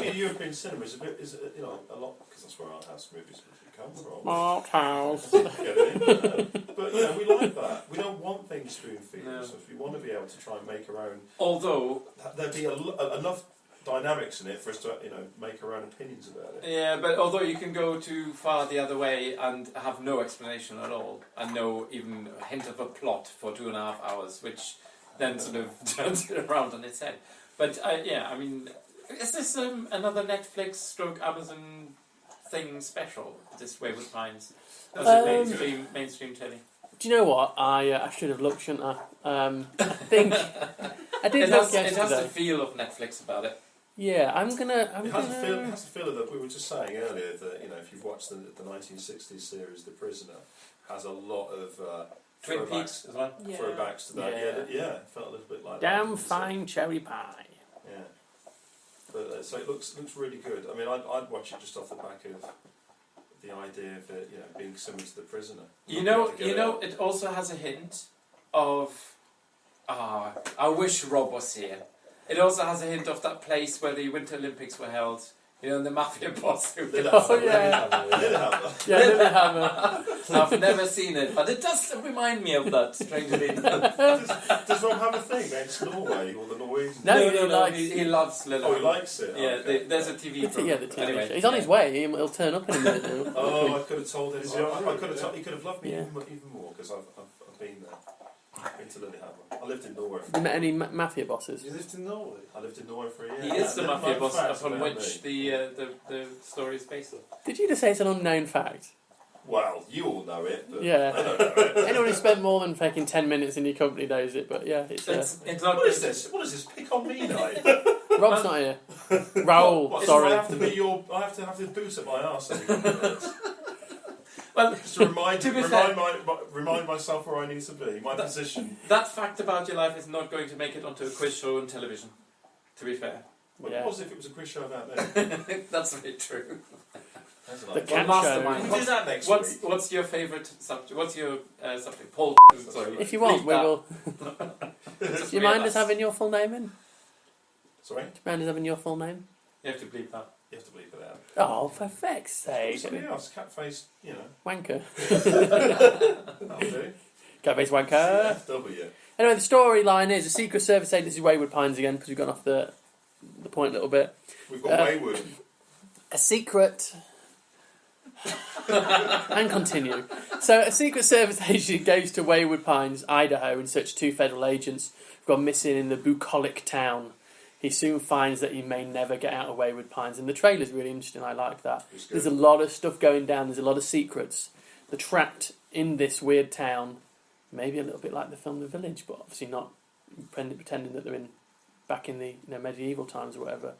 Maybe European cinema is a lot because that's where art house movies come from. Art house. But we like that. We don't want things spoon-feeding. No. So if we want to be able to try and make our own, Although, there'd be enough dynamics in it for us to make our own opinions about it. yeah, but although you can go too far the other way and have no explanation at all, and no even hint of a plot for 2.5 hours, which then sort of turns it around on its head. But I mean, is this another Netflix / Amazon thing special? This Wayward Pines? Was it mainstream telly? Do you know what? I should have looked, shouldn't I? I think I did look yesterday. It has the feel of Netflix about it. Yeah, I'm It gonna. has a feel of that. We were just saying earlier that if you've watched the 1960s series The Prisoner, has a lot of Twin Peaks as well. Yeah. throwbacks to that. Yeah. It felt a little bit like Damn that. fine cherry pie. Yeah. But so it looks really good. I mean, I'd watch it just off the back of the idea of it, being similar to The Prisoner. It also has a hint of. I wish Rob was here. It also has a hint of that place where the Winter Olympics were held. The mafia boss who. Oh yeah. Yeah, Lilyhammer. I've never seen it, but it does remind me of that. Strangely enough. Does Rob have a thing against Norway or the Norwegians? No, he loves Lillehammer. Oh, he likes it. Yeah, Okay. there's a TV program. Yeah, the TV Anyway, show. He's on his way. He'll turn up in a minute now. Oh, I could have told him. Is he on I could have told. He could have loved me Yeah. even more because I've been there. Been to Lillehammer. I lived in Norway. Have you met any mafia bosses? You lived in Norway? I lived in Norway for a year. He is the Yeah, mafia fun boss fact upon about which me. the story is based on. Did you just say it's an unknown fact? Well, you all know it, but Yeah. I don't know it. Anyone who spent more than fucking 10 minutes in your company knows it, but yeah, it's It's not. What is this? What is this? Pick on me night? Rob's not here. Raoul, What, sorry. I have to be your. I have to have the boot at my arse every couple of minutes. Well, Just to remind fair- remind myself where I need to be, my position. that fact about your life is not going to make it onto a quiz show on television. To be fair, What Yeah. was if it was a quiz show about me? that's very true. That's a The nice- cat Mastermind. We'll do that next What's week. what's your favourite subject? What's your subject? Paul. Sorry. If you want, Bleep we that. will. Do you mind us having your full name in? Do Sorry, you mind us having your full name? You have to bleep that. you have to bleep it out. Oh, for feck's sake. Something else, cat face, Wanker. that'll do. Catface wanker. FW. Anyway, the storyline is a Secret Service agency Wayward Pines again, because we've gone off the point a little bit. We've got Wayward. A secret... and continue. So, a Secret Service agent goes to Wayward Pines, Idaho, in search of 2 federal agents who've gone missing in the bucolic town. He soon finds that he may never get out of Wayward Pines, and the trailer's really interesting. I like that. It's good. There's a lot of stuff going down. There's a lot of secrets. They're trapped in this weird town, maybe a little bit like the film The Village, but obviously not pretending that they're back in the medieval times or whatever.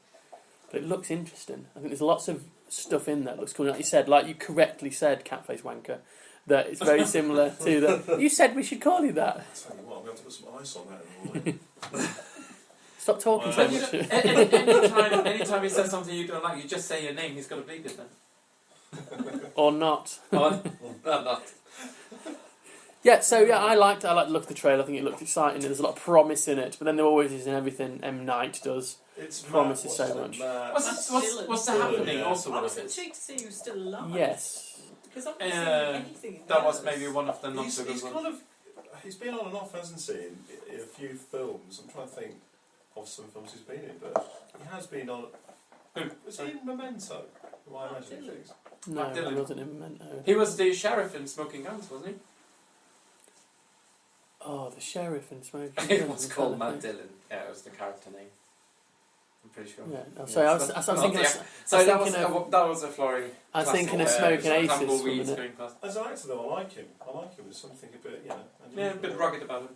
But it looks interesting. I think there's lots of stuff in there that looks cool. Like you said, like you correctly said, Catface Wanker, that it's very similar to the... You said we should call you that. I'll tell you what, I'm going to put some ice on that in the morning. Stop talking so But you much. don't- anytime he says something you don't like, you just say your name. He's got to bleep it then. or not. Not. Yeah, so yeah, I liked the look of the trailer. I think it looked exciting. There's a lot of promise in it, but then there always is in everything M. Night does. It's Promises so much. What's the happening? Yeah. Also, I what was it is. intrigued to see he was still alive. Yes. Because I've not seen anything. in That was years. maybe one of the not He's, so good he's ones. kind of he's been on and off, hasn't he? In a few films. I'm trying to think of some films he's been in, but he has been on. Was he in Memento? Am I imagining things? No, Matt he Dillon. wasn't in Memento. He was the sheriff in Smoking Guns, wasn't he? Oh, the sheriff in Smoking It Guns, was I'm called trying Matt to think. Dillon. Yeah, it was the character name. I'm pretty sure. Yeah, no, sorry, I was thinking. So that thinking was that was a flooring. I was thinking of classic, Smoking Aces for a tumbleweeds minute. going past. As an actor, though, I like him. I like him. There's something a bit, Yeah, a bit rugged about him.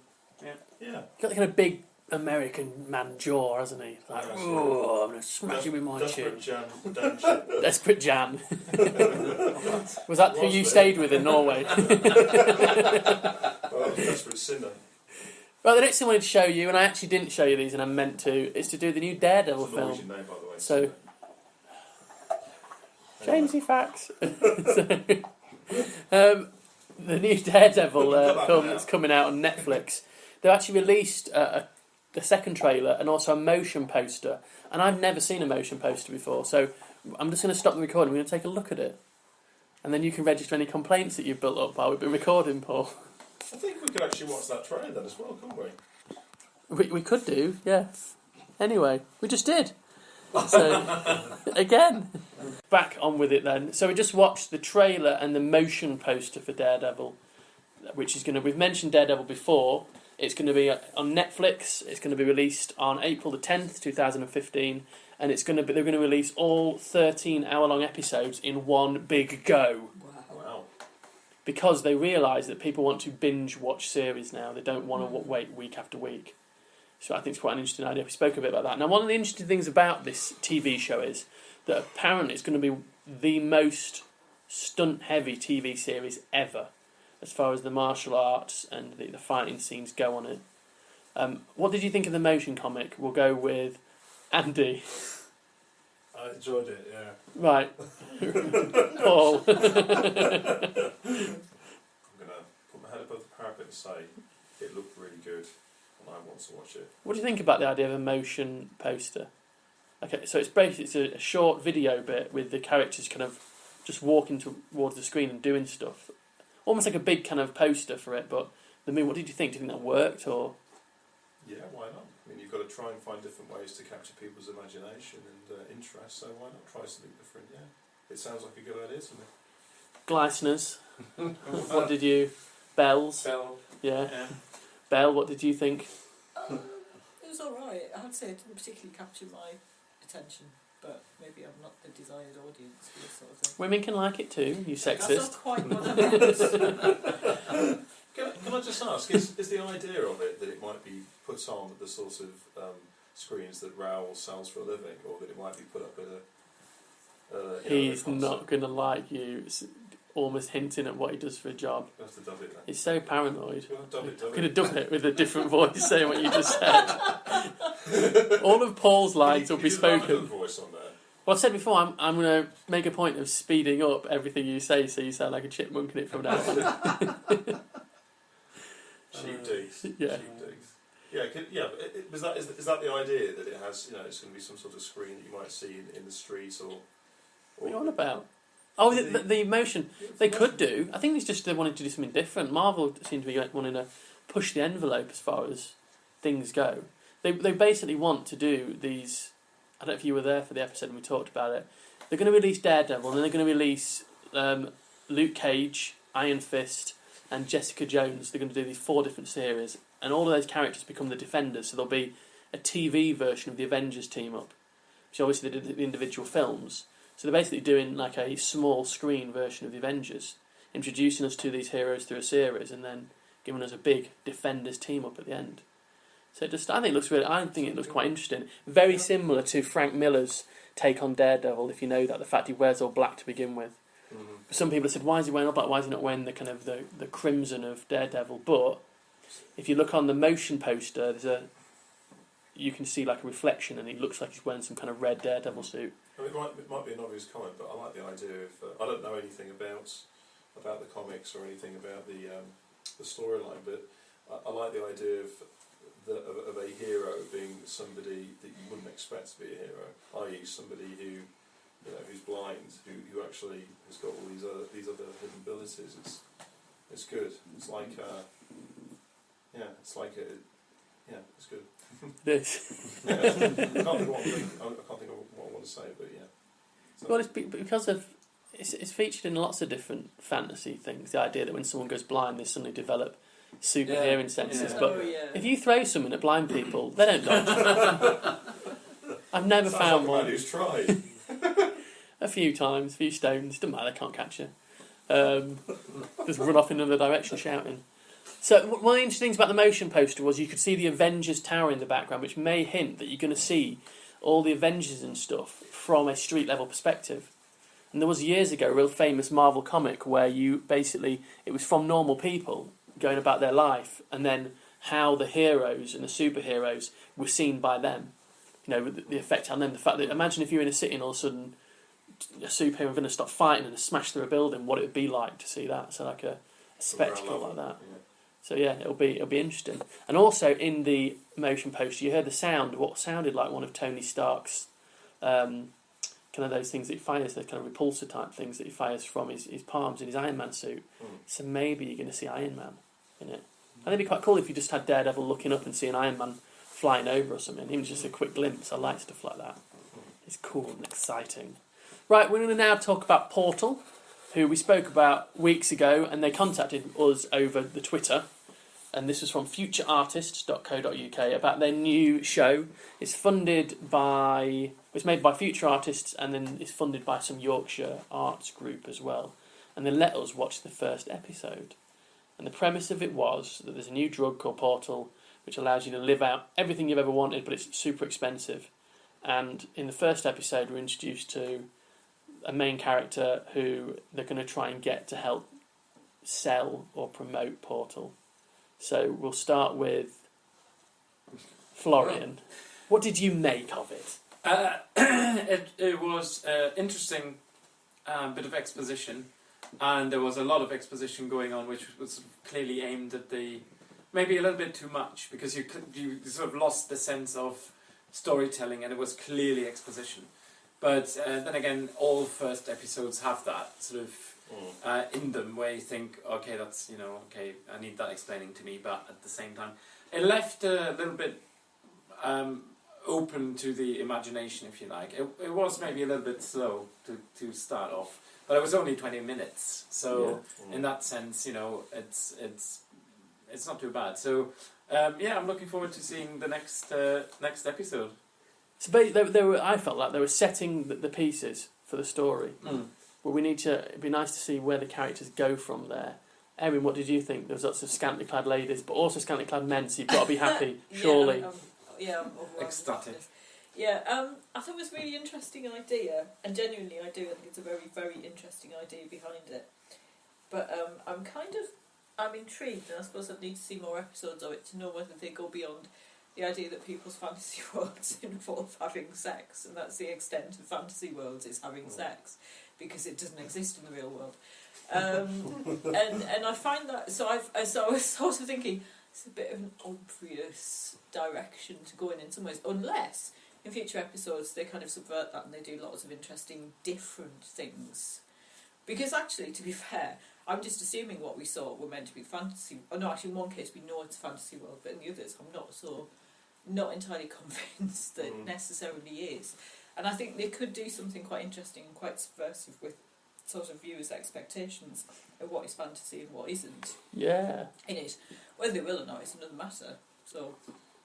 Yeah. He's got the kind of big American man jaw, hasn't he? Like, Yes, oh, I'm going to smash him with my chin. Desperate Jan. Desperate Jan. Was that who you stayed with in Norway? Well, Desperate Sinner. Well, the next thing I wanted to show you, and I actually didn't show you these, and I meant to, is to do the new Daredevil It's a film. Norwegian name, by the way. So, Jamesy facts. The new Daredevil film that's coming out on Netflix. They've actually released the second trailer and also a motion poster. And I've never seen a motion poster before, so I'm just going to stop the recording. We're going to take a look at it. And then you can register any complaints that you've built up while we've been recording, Paul. I think we could actually watch that trailer then as well, couldn't we? We could do, yeah. Anyway, we just did. So, again. Back on with it then. So we just watched the trailer and the motion poster for Daredevil, which is going to... We've mentioned Daredevil before. It's going to be on Netflix. It's going to be released on April the 10th, 2015. And it's going to be, they're going to release all 13 hour-long episodes in one big go. Wow. Because they realise that people want to binge-watch series now. They don't want to wait week after week. So I think it's quite an interesting idea. We spoke a bit about that. Now, one of the interesting things about this TV show is that apparently it's going to be the most stunt-heavy TV series ever, as far as the martial arts and the fighting scenes go on it. What did you think of the motion comic? We'll go with Andy. I enjoyed it, yeah. Right. Paul. I'm going to put my head above the parapet and say it looked really good and I want to watch it. What do you think about the idea of a motion poster? Okay, so it's basically a short video bit with the characters kind of just walking towards the screen and doing stuff. Almost like a big kind of poster for it, but what did you think? Do you think that worked, or...? Yeah, why not? I mean, you've got to try and find different ways to capture people's imagination and interest, so why not try something different, yeah. It sounds like a good idea to me. Gleisner's. What did you... Bells? Bell. Yeah. Yeah. Bell, what did you think? It was alright. I'd say it didn't particularly capture my attention, but maybe I'm not the desired audience for this sort of thing. Women can like it too, you That's not sexist. quite what I meant. Can I just ask, is the idea of it that it might be put on the sort of screens that Raoul sells for a living, or that it might be put up at a He's concert? not going to like you, almost hinting at what he does for a job. We'll have to dub it then. He's so paranoid. We'll dub it, I'm going to dub it with a different voice saying what you just said. All of Paul's lines will be spoken. Voice on there. Well, I said before, I'm going to make a point of speeding up everything you say so you sound like a chipmunk in it from now on. Cheap digs. Yeah. Cheap digs. Yeah, is that the idea that it has, it's going to be some sort of screen that you might see in the streets or... What are you on about? Oh, the emotion. They could do. I think it's just they wanted to do something different. Marvel seem to be wanting to push the envelope as far as things go. They basically want to do these... I don't know if you were there for the episode when we talked about it. They're going to release Daredevil, and then they're going to release Luke Cage, Iron Fist, and Jessica Jones. They're going to do these 4 different series, and all of those characters become the Defenders. So there'll be a TV version of the Avengers team up. So obviously they did the individual films. So they're basically doing like a small screen version of the Avengers, introducing us to these heroes through a series, and then giving us a big Defenders team up at the end. So I think it looks quite interesting. Very similar to Frank Miller's take on Daredevil, if you know that, the fact he wears all black to begin with. Mm-hmm. Some people have said, why is he wearing all black? Why is he not wearing the kind of the crimson of Daredevil? But if you look on the motion poster, you can see like a reflection, and he looks like he's wearing some kind of red Daredevil suit. I mean, it might be an obvious comment, but I like the idea of. I don't know anything about the comics or anything about the storyline, but I like the idea of a hero being somebody that you wouldn't expect to be a hero, i.e., somebody who, who's blind, who actually has got all these other hidden abilities. It's good. It's like it's good. It is. I can't think of what I want to say, but yeah. So, Well, it's because of it's featured in lots of different fantasy things. The idea that when someone goes blind, they suddenly develop super hearing senses. Yeah. But if you throw something at blind people, they don't dodge. I've never found like a man one. who's tried. A few times, a few stones. Doesn't matter. They can't catch you. Just run off in another direction shouting. So one of the interesting things about the motion poster was you could see the Avengers Tower in the background, which may hint that you're going to see all the Avengers and stuff from a street level perspective. And there was years ago a real famous Marvel comic where it was from normal people going about their life, and then how the heroes and the superheroes were seen by them. The effect on them. The fact that imagine if you're in a city and all of a sudden a superhero going to stop fighting and smash through a building, what it would be like to see that. So like a spectacle like that. Yeah. So yeah, it'll be interesting. And also in the motion poster, you heard the sound, what sounded like one of Tony Stark's kind of those things that he fires, the kind of repulsor type things that he fires from his palms in his Iron Man suit. So maybe you're going to see Iron Man in it. I think it'd be quite cool if you just had Daredevil looking up and seeing Iron Man flying over or something, even just a quick glimpse. I like stuff like that. It's cool and exciting. Right, we're going to now talk about Portal, who we spoke about weeks ago, and they contacted us over the Twitter. And this was from futureartists.co.uk about their new show. It's made by Future Artists, and then it's funded by some Yorkshire arts group as well. And they let us watch the first episode. And the premise of it was that there's a new drug called Portal, which allows you to live out everything you've ever wanted, but it's super expensive. And in the first episode, we're introduced to a main character who they're going to try and get to help sell or promote Portal. So we'll start with Florian. What did you make of it? It was an interesting bit of exposition, and there was a lot of exposition going on, which was clearly aimed at maybe a little bit too much, because you sort of lost the sense of storytelling, and it was clearly exposition. But then again, all first episodes have that sort of in them, where you think, okay, that's I need that explaining to me, but at the same time, it left a little bit open to the imagination, if you like. It was maybe a little bit slow to start off, but it was only 20 minutes, so in that sense, it's not too bad. So I'm looking forward to seeing the next episode. So I felt like they were setting the pieces for the story. But it'd be nice to see where the characters go from there. Erin, what did you think? There was lots of scantily clad ladies, but also scantily clad men, so you've got to be happy, surely. I'm ecstatic. Yeah, I thought it was a really interesting idea, and genuinely I think it's a very, very interesting idea behind it. But I'm intrigued, and I suppose I'd need to see more episodes of it to know whether they go beyond the idea that people's fantasy worlds involve having sex, and that's the extent of fantasy worlds, is having sex, because it doesn't exist in the real world. And I find that, so I was sort of thinking, it's a bit of an obvious direction to go in some ways, unless in future episodes they kind of subvert that and they do lots of interesting different things. Because actually, to be fair, I'm just assuming what we saw were meant to be fantasy. Oh no, actually in one case we know it's a fantasy world, but in the others I'm not entirely convinced that it necessarily is. And I think they could do something quite interesting and quite subversive with sort of viewers' expectations of what is fantasy and what isn't. Yeah. In it. Whether they will or not is another matter. So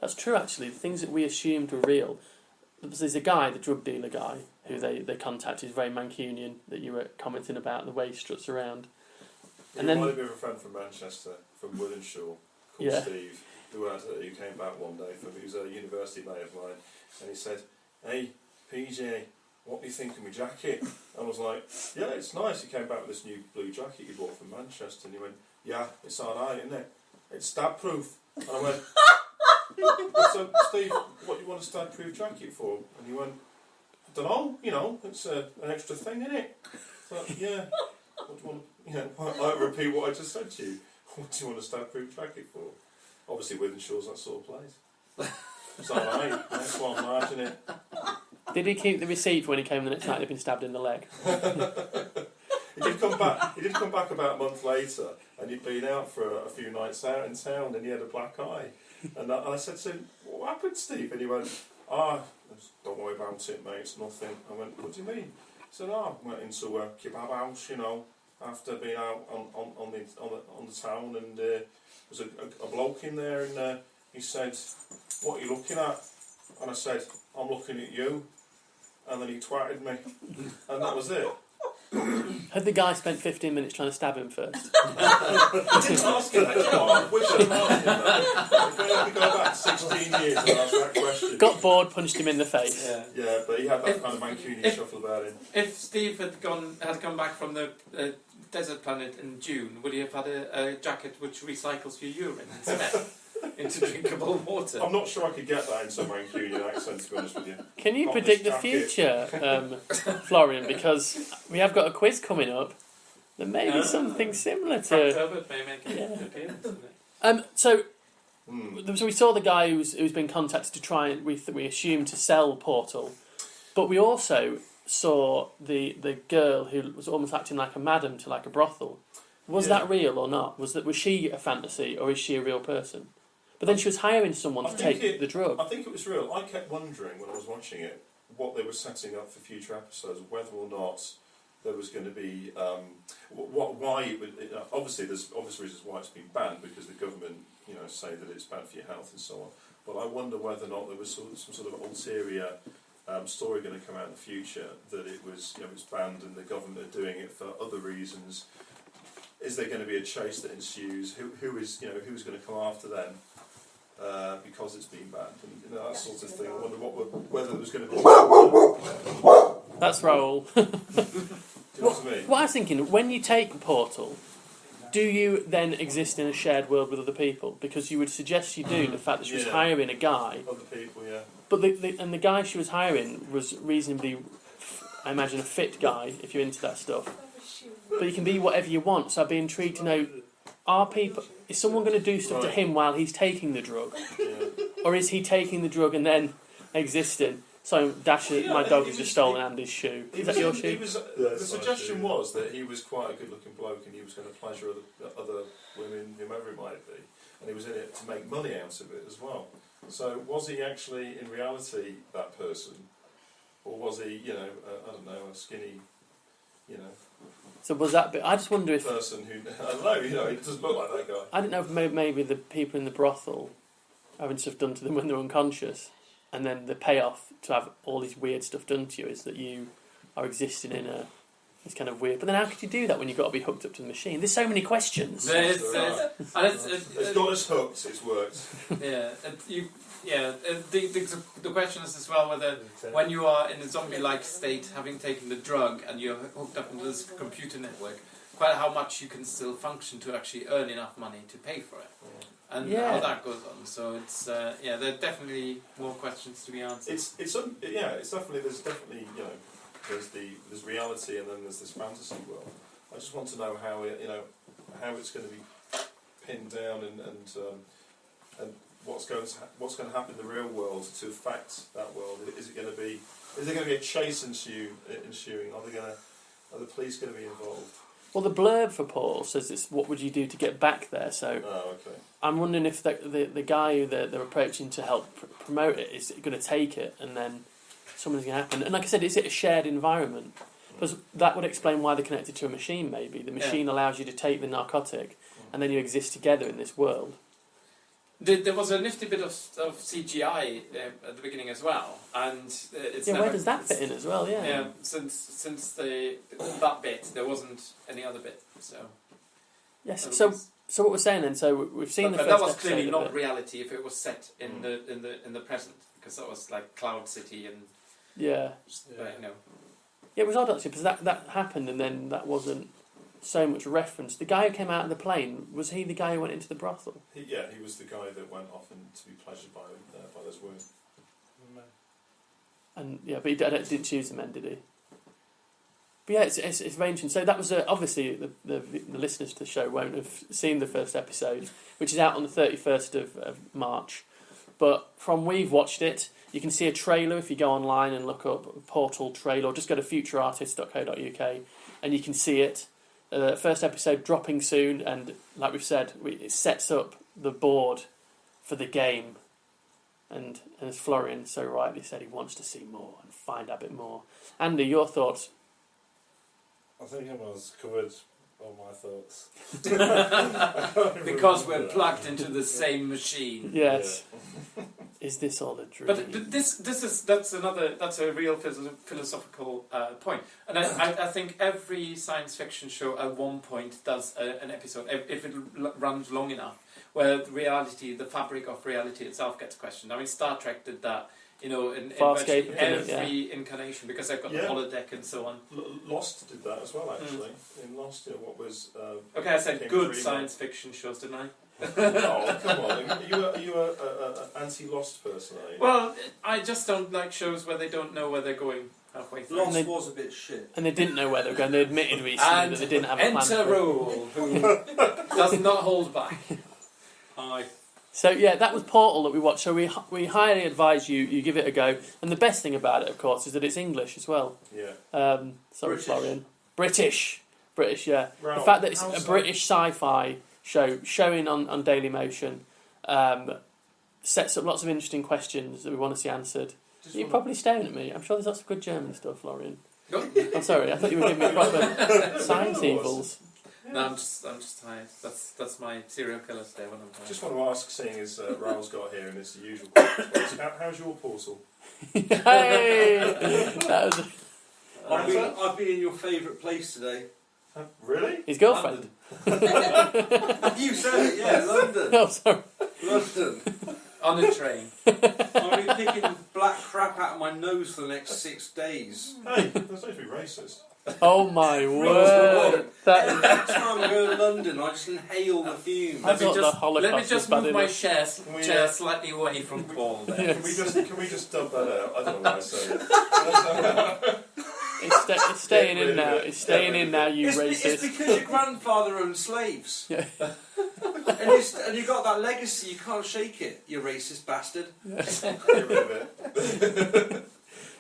that's true, actually. The things that we assumed were real. There's a guy, the drug dealer guy, who they contacted, he's very Mancunian, that you were commenting about, the way he struts around. He reminded me of a friend from Manchester, from Wythenshawe, called Steve, who came back one day he was a university mate of mine, and he said, "Hey, PJ, what do you think of my jacket?" I was like, "Yeah, it's nice." He came back with this new blue jacket he bought from Manchester, and he went, "Yeah, it's alright, isn't it? It's stab proof." And I went, "So, Steve, what do you want a stab proof jacket for?" And he went, don't know, you know, it's an extra thing, isn't it? So, yeah. What do you want, you know, I repeat what I just said to you. What do you want a stab-proof jacket for? Obviously, Wythenshawe's that sort of place. So, hey, that's why I'm margin it. Did he keep the receipt when he came the next night and he'd been stabbed in the leg? He did come back. He did come back about a month later, and he'd been out for a few nights out in town, and he had a black eye. And I said to him, "What happened, Steve?" And he went, don't worry about it, mate. It's nothing." I went, "What do you mean?" He said, "I went into a kebab house, you know, after being out on the town, and there was a bloke in there, and he said, 'What are you looking at?' And I said, 'I'm looking at you.' And then he twatted me, and that was it. Had the guy spent 15 minutes trying to stab him first? I didn't ask him that. I wish I'd asked him that. If I could go back 16 years and ask that question. Got bored, punched him in the face. Yeah, but he had that kind of Mancunian shuffle about him. If Steve had come back from the desert planet in June, would he have had a jacket which recycles your urine instead into drinkable water? I'm not sure I could get that into a Mancunian accent, to be honest with you. Can you Not predict the this jacket. future, Florian? Because we have got a quiz coming up. There may be something similar Frank to. Herbert may make an appearance in it. So we saw the guy who's been contacted to try and we assume to sell Portal, but we also saw the girl who was almost acting like a madam to like a brothel. Was that real or not? Was she a fantasy or is she a real person? But then she was hiring someone to take the drug. I think it was real. I kept wondering when I was watching it what they were setting up for future episodes, whether or not there was going to be why it would. Obviously, there's obvious reasons why it's been banned because the government, you know, say that it's bad for your health and so on. But I wonder whether or not there was some sort of ulterior story going to come out in the future that it was, you know, it's banned and the government are doing it for other reasons. Is there going to be a chase that ensues? Who's going to come after them? Because it's been banned, and you know, that sort of thing. I wonder whether there was going to be. That's Raoul. Do you know what I mean? What I was thinking, when you take Portal, do you then exist in a shared world with other people? Because you would suggest you do. The fact that she was hiring a guy, Other people, yeah. but the guy she was hiring was reasonably, I imagine, a fit guy if you're into that stuff. But you can be whatever you want. So I'd be intrigued to know: is someone going to do stuff to him while he's taking the drug, or is he taking the drug and then existing? So my dog has just stolen Andy's shoe. Is that your shoe? The suggestion was that he was quite a good-looking bloke, and he was going to pleasure other women, whomever it might be, and he was in it to make money out of it as well. So was he actually, in reality, that person, or was he, you know, I don't know, a skinny, you know? So was that? I just wonder if person who I don't know, you know, he doesn't look like that guy. I don't know if maybe the people in the brothel having stuff done to them when they're unconscious, and then the payoff to have all this weird stuff done to you is that you are existing in it's kind of weird. But then how could you do that when you've got to be hooked up to the machine? There's so many questions. It's got us hooked. It's worked. The question is as well whether when you are in a zombie-like state, having taken the drug and you're hooked up into this computer network, quite how much you can still function to actually earn enough money to pay for it, and how that goes on. So it's there are definitely more questions to be answered. It's definitely there's definitely, you know, there's reality and then there's this fantasy world. I just want to know how it's going to be pinned down and what's going to happen in the real world to affect that world. Is there going to be a chase ensuing? Are the police going to be involved? Well, the blurb for Paul says it's what would you do to get back there. So I'm wondering if the guy who they're approaching to help promote it is going to take it, and then something's going to happen. And like I said, is it a shared environment? Because that would explain why they're connected to a machine. Maybe the machine allows you to take the narcotic, and then you exist together in this world. There was a nifty bit of CGI at the beginning as well, and where does that fit in as well? Yeah. Since that bit, there wasn't any other bit. So yes. So what we're saying then? So we've seen the but first that was clearly episode not reality if it was set in the present, because that was like Cloud City and it was odd actually because that happened and then that wasn't so much reference. The guy who came out of the plane, was he the guy who went into the brothel? He was the guy that went off and to be pleasured by those women. And yeah, but he didn't choose the men, did he? But yeah, it's very interesting. So that was obviously the listeners to the show won't have seen the first episode, which is out on the 31st of March. But from we've watched it, you can see a trailer if you go online and look up Portal trailer, or just go to futureartist.co.uk and you can see it. First episode dropping soon, and like we've said, it sets up the board for the game. And as Florian so rightly said, he wants to see more and find out a bit more. Andy, your thoughts? I think everyone's covered all my thoughts. Because we're plugged into the same machine. Yes. Yeah. Is this all a dream? But that's a real philosophical point. And I think every science fiction show at one point does an episode, if it runs long enough, where the fabric of reality itself gets questioned. I mean, Star Trek did that, in virtually every incarnation, because they've got the holodeck and so on. Lost did that as well, actually. In Lost, what was... okay, I said good science fiction shows, didn't I? Oh, come on. Are you a anti-Lost person, are you? Well, I just don't like shows where they don't know where they're going halfway through. Lost was a bit shit. And they didn't know where they were going. They admitted recently that they didn't have a plan enter Rule, who does not hold back. Aye. So yeah, that was Portal that we watched. So we highly advise you give it a go. And the best thing about it, of course, is that it's English as well. Yeah. Sorry, British. Florian. British, yeah. Right. The fact that it's a British sci-fi show showing on Dailymotion sets up lots of interesting questions that we want to see answered. You're probably staring at me. I'm sure there's lots of good German stuff, Florian. I'm sorry, I thought you were giving me proper science evils. No, I'm just tired. That's my serial killer stare when I'm tired. Just want to ask, seeing as Raoul's got here, and it's the usual question, how's your Portal? Hey! That was I've been in your favourite place today. Really? his girlfriend. You said it, yeah, London. Oh, sorry. London. On a train. I've been picking black crap out of my nose for the next 6 days. Hey, that's not to be racist. Oh my word! That is, Every time I go to London, I just inhale the fumes. I thought the Holocaust Let me just was bad move my enough. chair slightly away from Paul there. Yes. Can we just dub that out? I don't know why I said it. It's staying in now. It's staying in now, you It's racist. because your grandfather owned slaves. Yeah. And you got that legacy, you can't shake it, you racist bastard. Get rid of it.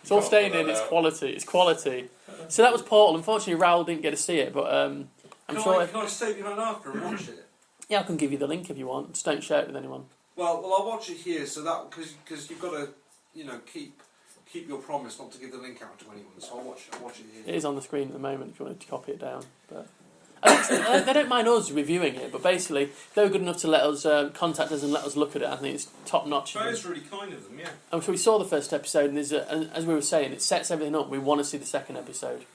It's all staying in. It's quality. It's quality. So that was Portal. Unfortunately, Raoul didn't get to see it, but I'm sure. Can I stay behind after and watch it? Yeah, I can give you the link if you want. Just don't share it with anyone. Well, I'll watch it here. So that because you've got to, keep your promise not to give the link out to anyone. So I'll watch it here. It is on the screen at the moment if you wanted to copy it down. But I think they don't mind us reviewing it, but basically they were good enough to let us contact us and let us look at it. I think it's top notch. That is really kind of them, yeah. And so we saw the first episode, and as we were saying, it sets everything up. We want to see the second episode.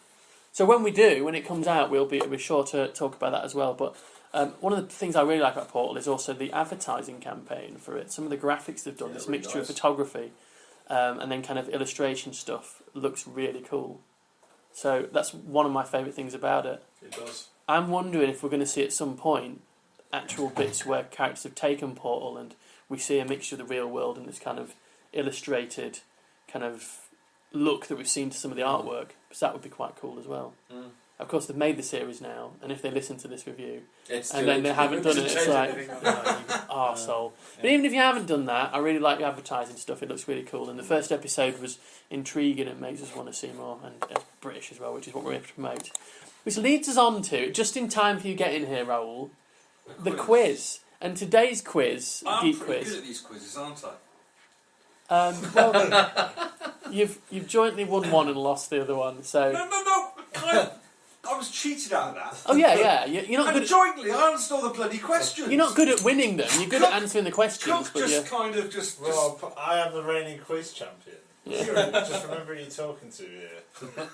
So when it comes out, we'll be sure to talk about that as well. But one of the things I really like about Portal is also the advertising campaign for it. Some of the graphics they've done, this really mixture nice. of photography and then kind of illustration stuff, looks really cool. So that's one of my favourite things about it. It does. I'm wondering if we're going to see at some point actual bits where characters have taken Portal and we see a mixture of the real world and this kind of illustrated kind of look that we've seen to some of the artwork. Because that would be quite cool as well. Mm. Of course, they've made the series now, and if they listen to this review It's and then they haven't done it, it's like, Oh, arsehole. But even if you haven't done that, I really like the advertising stuff. It looks really cool. And the first episode was intriguing and makes us want to see more. And it's British as well, which is what we're here to promote. Which leads us on to, just in time for you get in here, Raoul, the quiz. And today's quiz, I'm Geek pretty quiz. good at these quizzes, aren't I? Well, you've jointly won one and lost the other one. So No. I was cheated out of that. oh yeah, you're not And good. jointly, I answered all the bloody questions. You're not good at winning them. You're good at answering the questions, Cook but just kind of just. Rob, I am the reigning quiz champion. Yeah. Just remember who you're talking to here.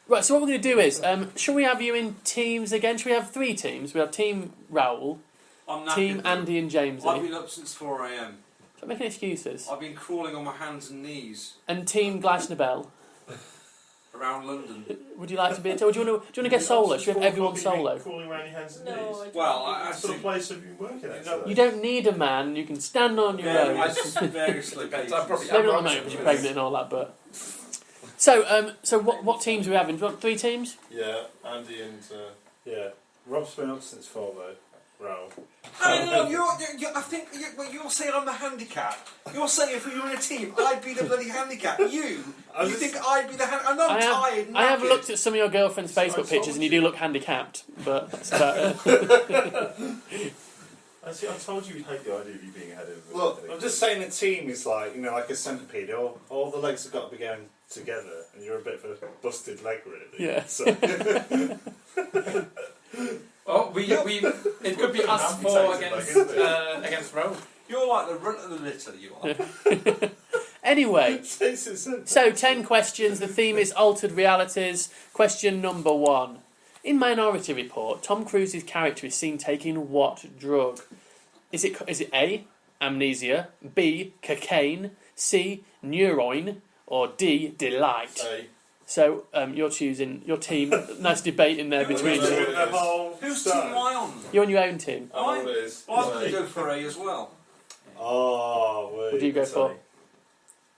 Right. So what we're going to do is, shall we have you in teams again? Shall we have 3 teams? We have Team Raoul, I'm knackered, Team though. Andy and Jamesy. I've been up since 4 a.m. Stop making excuses. I've been crawling on my hands and knees And Team Glasnabelle. around London. Would you like to be? Or do you want to get solo? Should we have everyone solo? Crawling around your hands and No, I knees. don't Well, think I What sort of place have you been working at today? You don't need a man. You can stand on your own. Various Depends, locations. I'm probably- Maybe not at the moment because you're pregnant and all that, but So what teams are we having? Do you want 3 teams? Yeah, Andy and... Yeah. Rob's been up since 4 though. Raoul. No, I think you're saying I'm the handicap. You're saying if we were in a team, I'd be the bloody handicap. You think I'd be the handicap? I know I'm tired. I have looked at some of your girlfriend's Facebook pictures, and you do look handicapped. But that's about it. I told you you'd hate the idea of you being ahead of. Look, I'm just saying a team is like like a centipede. All the legs have got to be going together, and you're a bit of a busted leg, really. Yeah. So. Oh, it could be us 4 against Rome. You're like the runt of the litter, you are. Anyway, so 10 questions. The theme is altered realities. Question number 1. In Minority Report, Tom Cruise's character is seen taking what drug? Is it A, amnesia, B, cocaine, C, neuroin, or D, delight? A. So you're choosing your team. Nice debate in there between you. Whose team am I on? You're on your own team. I know what it is. I'm going to go for A as well. Oh, What do you go for?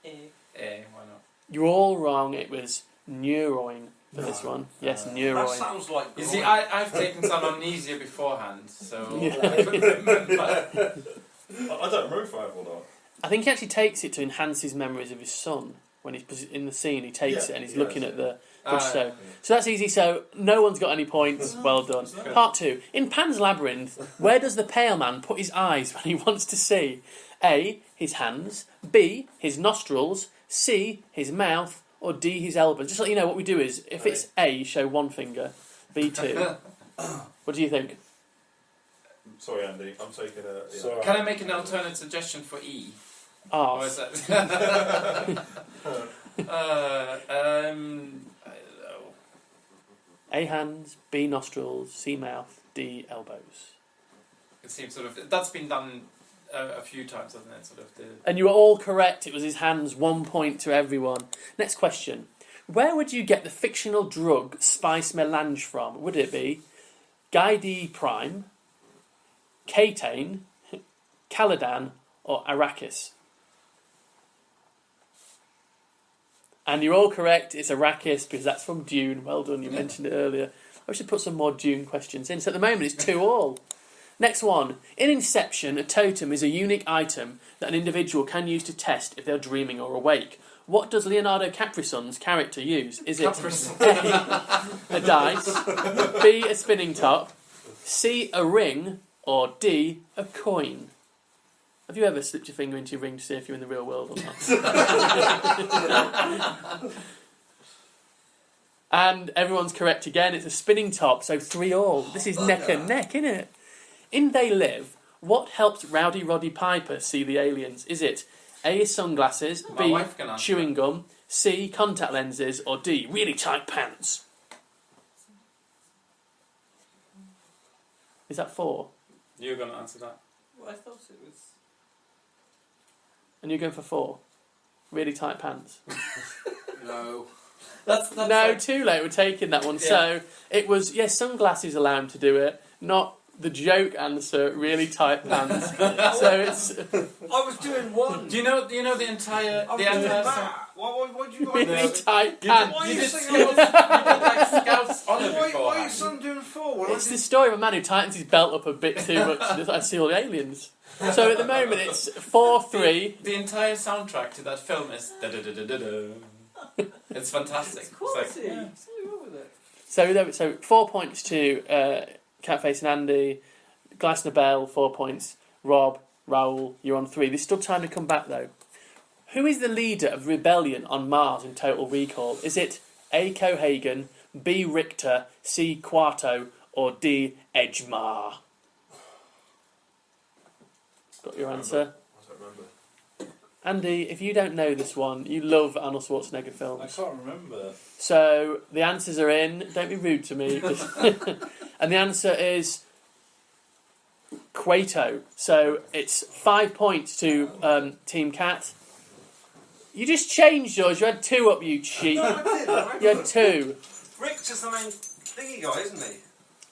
A. Why not? You're all wrong. It was neuroin for this one. Yes, That neuroin. sounds like. You see, I've taken some amnesia beforehand, so Yeah. I couldn't remember. I don't remember if I have or not. I think he actually takes it to enhance his memories of his son. When he's in the scene, he takes it and he's looking at the footage. So that's easy. So no one's got any points. Well done. Part 2. In Pan's Labyrinth, where does the pale man put his eyes when he wants to see? A, his hands. B, his nostrils. C, his mouth. Or D, his elbows. Just to let you know, what we do is, if it's A, show 1 finger. B, 2. What do you think? Sorry, Andy. I'm taking a... Yeah. Sorry. Can I make an alternate suggestion for E? Or Arse. is that? I don't know. A, hands. B, nostrils. C, mouth. D, elbows. It seems sort of that's been done a few times, hasn't it? Sort of the. And you were all correct. It was his hands. 1 point to everyone. Next question. Where would you get the fictional drug spice melange from? Would it be Guy D. Prime, Catane, Caladan, or Arrakis? And you're all correct. It's Arrakis because that's from Dune. Well done. You mentioned it earlier. I should put some more Dune questions in. So at the moment it's 2-2. Next one. In Inception, a totem is a unique item that an individual can use to test if they're dreaming or awake. What does Leonardo Caprison's character use? Is it A, a dice, B, a spinning top, C, a ring, or D, a coin? Have you ever slipped your finger into your ring to see if you're in the real world or not? And everyone's correct again. It's a spinning top, so 3-3. This is neck and neck, isn't it? In They Live, what helps Rowdy Roddy Piper see the aliens? Is it A, sunglasses, My B, wife can answer chewing gum, C, contact lenses, or D, really tight pants? Is that 4? You're going to answer that. Well, I thought it was. And you're going for 4? Really tight pants? No. That's No, like, too late. We're taking that one. Yeah. So it was, yes, sunglasses allow him to do it, not the joke answer, really tight pants. So it's I was doing one. Do you know the entire I was the doing entire that. Why do you really No. tight You pants. Why are You you did saying scouts, you did like scouts on it Why are beforehand. your son doing 4? Well, It's the story of a man who tightens his belt up a bit too much. I see all the aliens. So at the moment it's 4-3. The entire soundtrack to that film is da-da-da-da-da-da. It's fantastic. It's quality. It's like, yeah. Something wrong with it. So 4 points to Catface and Andy. Glasner Bell, 4 points. Rob, Raoul, you're on 3. There's still time to come back though. Who is the leader of rebellion on Mars in Total Recall? Is it A, Cohagen, B, Richter, C, Quarto, or D, Edgemar? Got your answer? I don't remember. Andy, if you don't know this one, you love Arnold Schwarzenegger I films. can't remember. So the answers are in. Don't be rude to me. And the answer is Quato. So it's 5 points to Team Cat. You just changed yours. You had 2 up, you cheat. No, I did. You had 2. Richter's the main thingy guy, isn't he?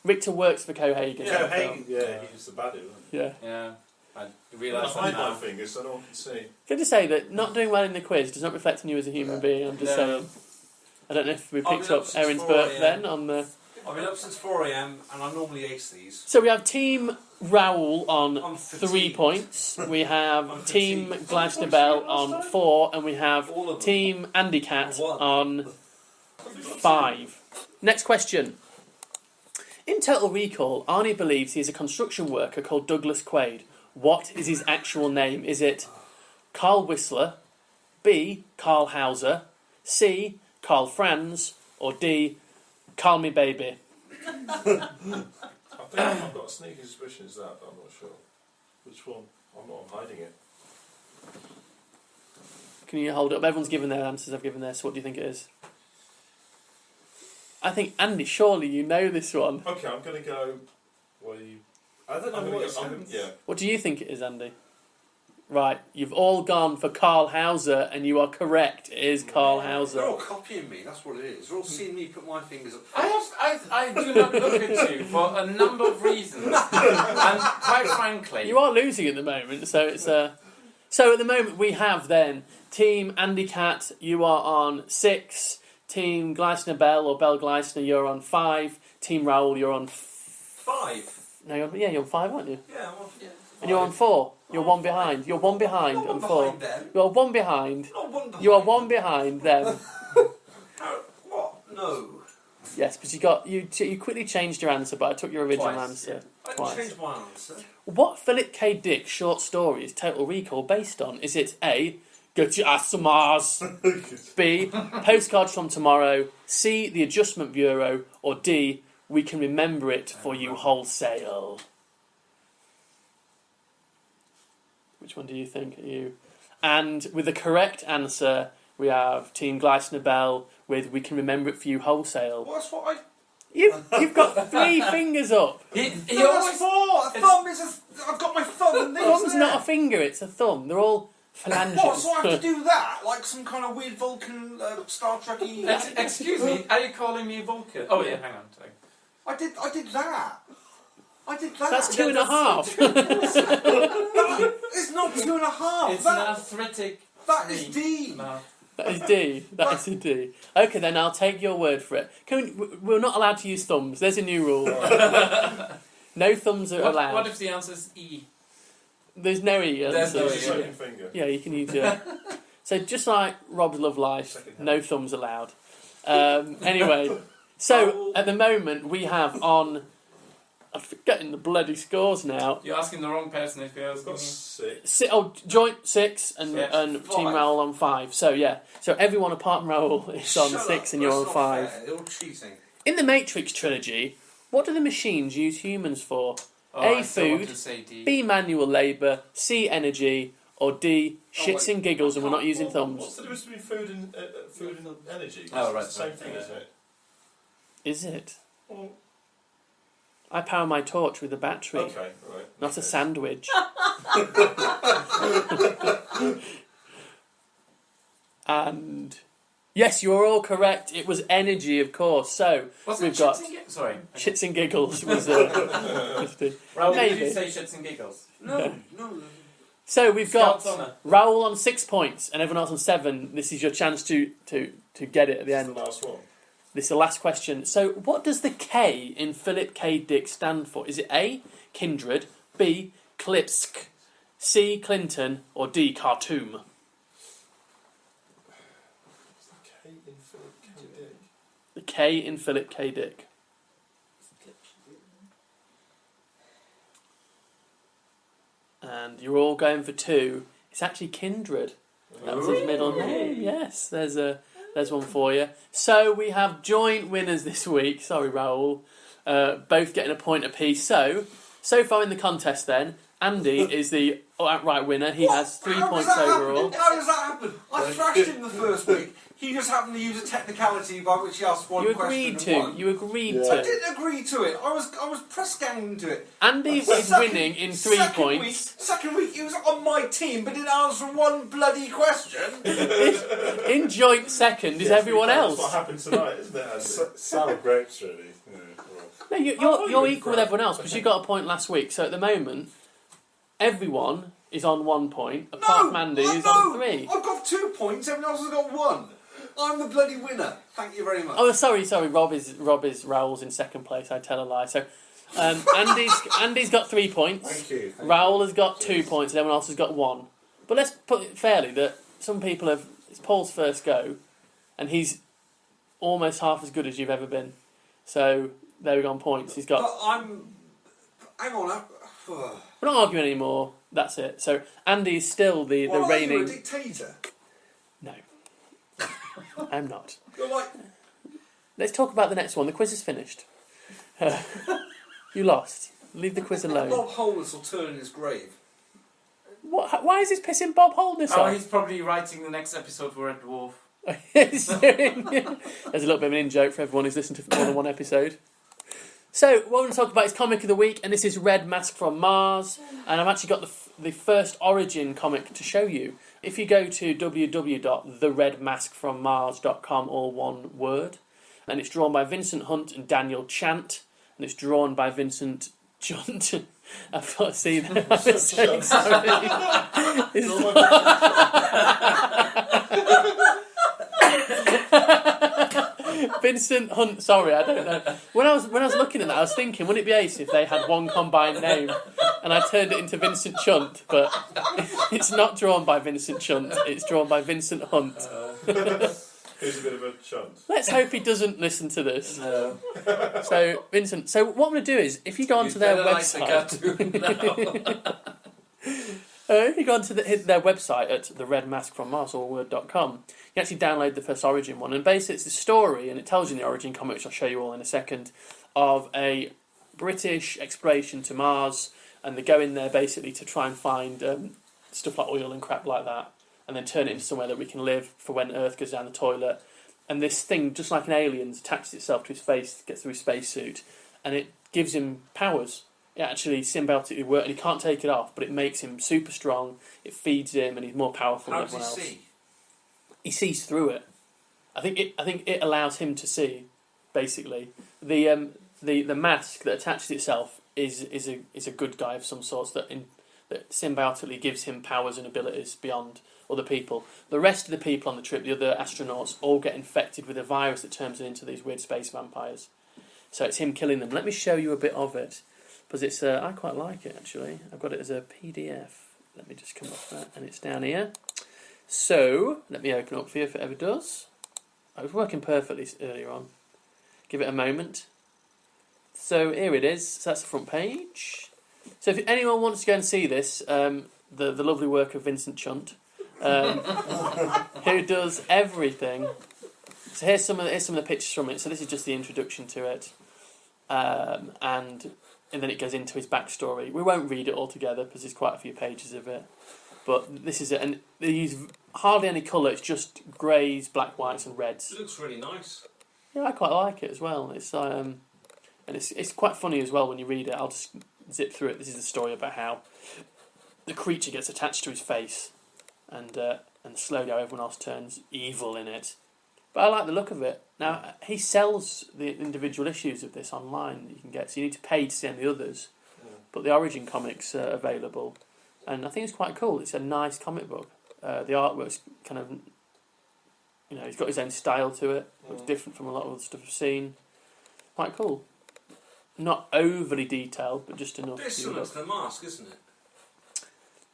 Richter works for Cohagen. Cohagen, yeah, he was the baddie, wasn't he? Yeah. Yeah, I I realise that hide my now. fingers so no one can see. Good to say that not doing well in the quiz does not reflect on you as a human being. I'm just No. saying. I don't know if we I've been picked up up since Erin's 4 burp a.m. then on the... I've been up since 4 a.m. and I normally ace these. So we have Team Raoul on I'm 3 fatigued. points. We have I'm Team fatigued. Gleisner Bell on 4, and we have All of them. Team Andy Cat One. on 5. Next question. In Total Recall, Arnie believes he is a construction worker called Douglas Quaid. What is his actual name? Is it Carl Whistler, B. Carl Hauser, C. Carl Franz, or D. Call Me Baby? I think I've got a sneaking suspicion it's that, but I'm not sure. Which one? I'm not hiding it. Can you hold it up? Everyone's given their answers. I've given theirs. So what do you think it is? I think, Andy, surely you know this one. Okay, I'm going to go... What are you? I don't know I'm what gonna it go, sounds. yeah. What do you think it is, Andy? Right, you've all gone for Carl Hauser, and you are correct. It is Carl Hauser. They're all copying me, that's what it is. They're all seeing me put my fingers up. I do not look at you for a number of reasons, and quite frankly, You are losing at the moment, so it's So at the moment we have then Team Andy Cat, you are on 6. Team Gleisner Bell or Bell Gleisner, you're on 5. Team Raoul, you're on 5. No, you're on 5, aren't you? Yeah, I'm on 5. And you're on 4. You're one behind. You're one behind Not on one 4. behind them. You're one behind. Not one behind. You are one behind them. What? No. Yes, because you quickly changed your answer, but I took your original Twice, answer I didn't twice. change my answer. What Philip K. Dick short story is Total Recall based on? Is it A. Get your ass to Mars, B. Postcards from Tomorrow, C. The Adjustment Bureau, or D. We Can Remember It for You Wholesale? Which one do you think? And with the correct answer, we have Team Gleisner Bell with We Can Remember It for You Wholesale. Well, that's what I... You've got 3 fingers up. he No, always... that's 4! A thumb is a... I've got my thumb and these Thumb's there. not a finger, it's a thumb. They're all phalanges. What, so I have to do that? Like some kind of weird Vulcan Star Trek-y... Excuse me, are you calling me Vulcan? Oh yeah, hang on. Sorry. I did that. I did that. That's 2.5. It's not 2.5. It's an arthritic. That is D. No. That is D. That is a D. Okay, then I'll take your word for it. We're not allowed to use thumbs. There's a new rule. No thumbs are allowed. What if the answer is E? There's no E. There's no There's E. a second finger. Yeah, you can use it. So just like Rob's Love Life, Second hand. no thumbs allowed. Anyway, so at the moment we have on... I'm forgetting the bloody scores now. You're asking the wrong person if you're I've got asking. 6. Joint 6 and, Yeah. and Team 5. Raoul on 5. So yeah, so everyone apart from Raoul is on Shut 6 up, and you're on that's not 5. fair. They're all cheating. In the Matrix trilogy, what do the machines use humans for? Oh, A, I still want food, to say D. B, manual labour, C, energy, or D, shits wait. and giggles and we're not using thumbs? What's the difference between food and energy? Oh, right, It's the same right, thing, yeah. isn't it? Is it? Well, I power my torch with a battery, okay, right. not a sandwich. And yes, you are all correct. It was energy, of course. So What's we've it, got shits and giggles? Sorry. shits and giggles. Was Raoul, did Maybe. you say shits and giggles? No. So we've got Scout's honour. Raoul on 6 points and everyone else on 7. This is your chance to get it at the This is end. the last one. This is the last question. So what does the K in Philip K. Dick stand for? Is it A, Kindred, B, Klipsk, C, Clinton, or D, Khartoum? K in Philip K. Dick. The K in Philip K. Dick. And you're all going for 2. It's actually Kindred. That was his middle name. Yes, there's one for you. So we have joint winners this week. Sorry, Raoul. Both getting a point apiece. So far in the contest then, Andy is the outright winner. He has 3 points overall. How does that happen? I thrashed him the first week. He just happened to use a technicality by which he asked one You question agreed and won. to. You agreed I to. didn't agree to it. I was press ganging to it. Andy is Second- winning in 3 second points. Second week, he was on my team, but didn't answer one bloody question. In joint second is everyone That's else. what happened tonight, isn't it, Andy? Sour grapes, really. Yeah, well. No, you're equal with everyone else because you got a point last week. So at the moment, everyone is on 1 point, apart from Andy, who's on 3. I've got 2 points. Everyone else has got 1. I'm the bloody winner. Thank you very much. Oh, sorry. Rob is Raoul's in second place. I tell a lie. So, Andy's got 3 points. Thank you. Raoul has got 2 points, and everyone else has got 1. But let's put it fairly that some people have. It's Paul's first go, and he's almost half as good as you've ever been. So there we go on points. He's got. But hang on. We're not arguing anymore. That's it. So Andy's still the Well, reigning. Are you a dictator? No, I'm not. You're like. Let's talk about the next one. The quiz is finished. You lost. Leave the quiz alone. Bob Holness will turn in his grave. What? Why is this pissing Bob Holness Oh, off? he's probably writing the next episode for Red Dwarf. There's a little bit of an in-joke for everyone who's listened to more than one episode. So, what we're going to talk about is Comic of the Week, and this is Red Mask from Mars, and I've actually got the first origin comic to show you. If you go to www.theredmaskfrommars.com, all one word, and it's drawn by Vincent Hunt and Daniel Chant, and it's drawn by Vincent Chunt. I've got to see that. I'm so sorry. Vincent Hunt. Sorry, I don't know. When I was looking at that, I was thinking, wouldn't it be ace if they had one combined name? And I turned it into Vincent Chunt, but it's not drawn by Vincent Chunt. It's drawn by Vincent Hunt. Who's a bit of a chunt. Let's hope he doesn't listen to this. No. So, Vincent, so what I'm going to do is, if you go onto their website... if you go onto their website at theredmaskfrommars.com, you actually download the first Origin one, and basically it's the story, and it tells you in the Origin comic, which I'll show you all in a second, of a British exploration to Mars, and they go in there basically to try and find stuff like oil and crap like that, and then turn it into somewhere that we can live for when Earth goes down the toilet. And this thing, just like an alien's, attaches itself to his face, gets through his spacesuit, and it gives him powers. It actually symbiotically works, and he can't take it off, but it makes him super strong, it feeds him, and he's more powerful than everyone else. How does he see? He sees through it. I think it allows him to see, basically. The mask that attaches itself is a good guy of some sorts that symbiotically gives him powers and abilities beyond other people. The rest of the people on the trip, the other astronauts, all get infected with a virus that turns them into these weird space vampires. So it's him killing them. Let me show you a bit of it, because it's I quite like it actually. I've got it as a PDF. Let me just come off that, and it's down here. So let me open up for you if it ever does. I was working perfectly earlier on. Give it a moment. So here it is. So that's the front page. So if anyone wants to go and see this, the lovely work of Vincent Chunt, who does everything. So here's some of the pictures from it. So this is just the introduction to it, and then it goes into his backstory. We won't read it all together because there's quite a few pages of it. But this is it, and they use hardly any colour. It's just greys, black, whites, and reds. It looks really nice. Yeah, I quite like it as well. It's and it's quite funny as well when you read it. I'll just zip through it. This is the story about how the creature gets attached to his face, and slowly how everyone else turns evil in it. But I like the look of it. Now he sells the individual issues of this online that you can get, so you need to pay to see the others. Yeah. But the Origin comics are available. And I think it's quite cool. It's a nice comic book. The artwork's kind of, he's got his own style to it. Looks different from a lot of other stuff I've seen. Quite cool. Not overly detailed, but just enough. It's similar to the mask, isn't it?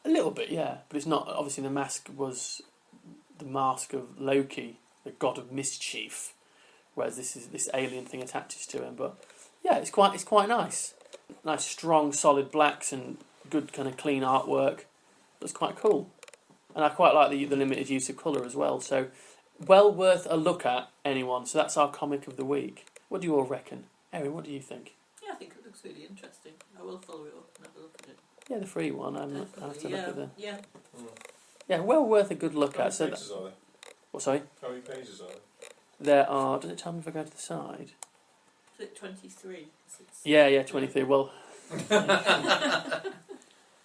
A little bit, yeah. But it's not. Obviously, the mask was the mask of Loki, the god of mischief, whereas this alien thing attaches to him. But yeah, it's quite nice. Nice, strong, solid blacks and good kind of clean artwork. That's quite cool, and I quite like the limited use of colour as well. So well worth a look at, anyone. So that's our comic of the week. What do you all reckon, Erin? What do you think? Yeah, I think it looks really interesting. I will follow it up and have a look at it. Yeah, the free one. I'll have to look at the. Yeah. Yeah, well worth a good look How at. many pages are there? What? Sorry. How many pages are there? There are. Does it tell me if I go to the side? Is it 23? Yeah, 23. Well.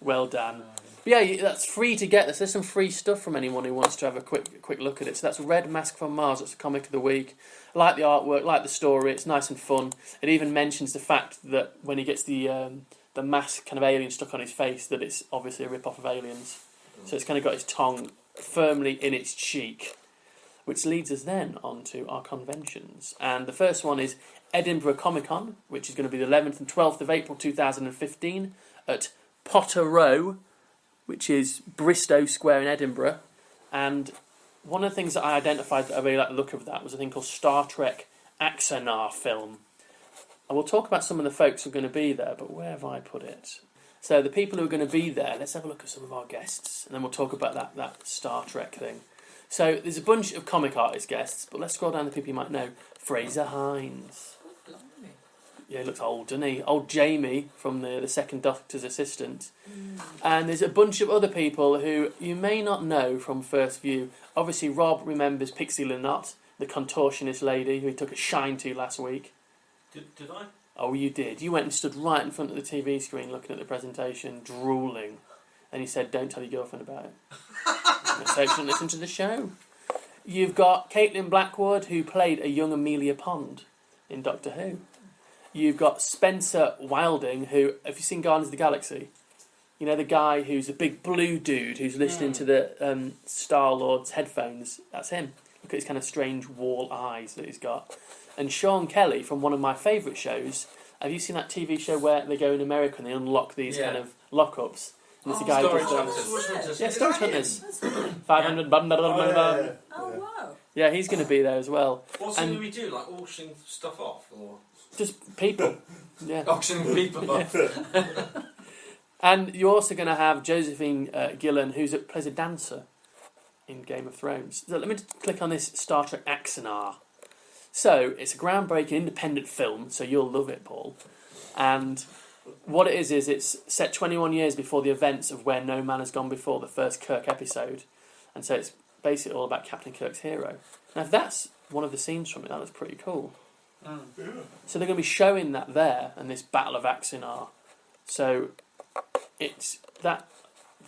Well done. But yeah, that's free to get this. There's some free stuff from anyone who wants to have a quick look at it. So that's Red Mask from Mars. It's the comic of the week. I like the artwork, like the story. It's nice and fun. It even mentions the fact that when he gets the mask kind of alien stuck on his face, that it's obviously a rip-off of Aliens. So it's kind of got his tongue firmly in its cheek. which leads us then on to our conventions. And the first one is Edinburgh Comic Con, which is going to be the 11th and 12th of April 2015 at Potter Row, which is Bristow Square in Edinburgh. And one of the things that I identified that I really like the look of that was a thing called Star Trek Axanar film. I will talk about some of the folks who are going to be there, but where have I put it? So the people who are going to be there, let's have a look at some of our guests, and then we'll talk about that Star Trek thing. So there's a bunch of comic artist guests, but let's scroll down to the people you might know. Fraser Hines. Blimey. Yeah, he looks old, doesn't he? Old Jamie from the Second Doctor's assistant. And there's a bunch of other people who you may not know from first view. Obviously, Rob remembers Pixie Lynott, the contortionist lady who he took a shine to last week. Did I? Oh, you did. You went and stood right in front of the TV screen looking at the presentation, drooling. And he said, don't tell your girlfriend about it. So you shouldn't listen to the show. You've got Caitlin Blackwood, who played a young Amelia Pond in Doctor Who. You've got Spencer Wilding, who, have you seen Guardians of the Galaxy? You know, the guy who's a big blue dude who's listening to the Star-Lord's headphones? That's him. Look at his kind of strange wall eyes that he's got. And Sean Kelly from one of my favourite shows. Have you seen that TV show where they go in America and they unlock these kind of lockups? And there's a guy Storage who Hunters. yeah, Storage Hunters. That's 500. Oh, wow. Yeah, he's going to be there as well. What's he going to be doing? Like auctioning stuff off? Or? Just people. Yeah. Auctioning people off. And you're also going to have Josephine Gillen, who plays a dancer in Game of Thrones. So let me click on this Star Trek Axanar. So it's a groundbreaking independent film, so you'll love it, Paul. And what it is it's set 21 years before the events of Where No Man Has Gone Before, the first Kirk episode. And so it's basically all about Captain Kirk's hero. Now, if that's one of the scenes from it, that looks pretty cool. So they're going to be showing that there, and this Battle of Axanar. So it's that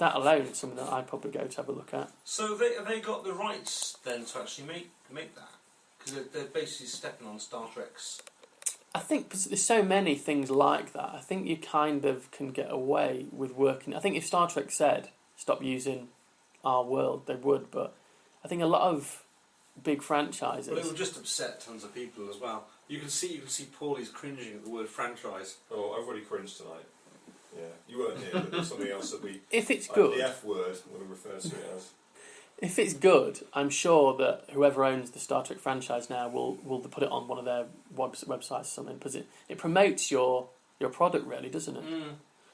alone is something that I'd probably go to have a look at. So have they got the rights then to actually make that? Because they're basically stepping on Star Trek's... I think there's so many things like that. I think you kind of can get away with working. I think if Star Trek said stop using our world, they would. But I think a lot of big franchises. Well, it would just upset tons of people as well. You can see Paulie's cringing at the word franchise. Oh, I've already cringed tonight. Yeah, you weren't here, but there's something else that we... If it's good... the F word, I'm going to refer to it as. If it's good, I'm sure that whoever owns the Star Trek franchise now will put it on one of their websites or something, because it promotes your product, really, doesn't it?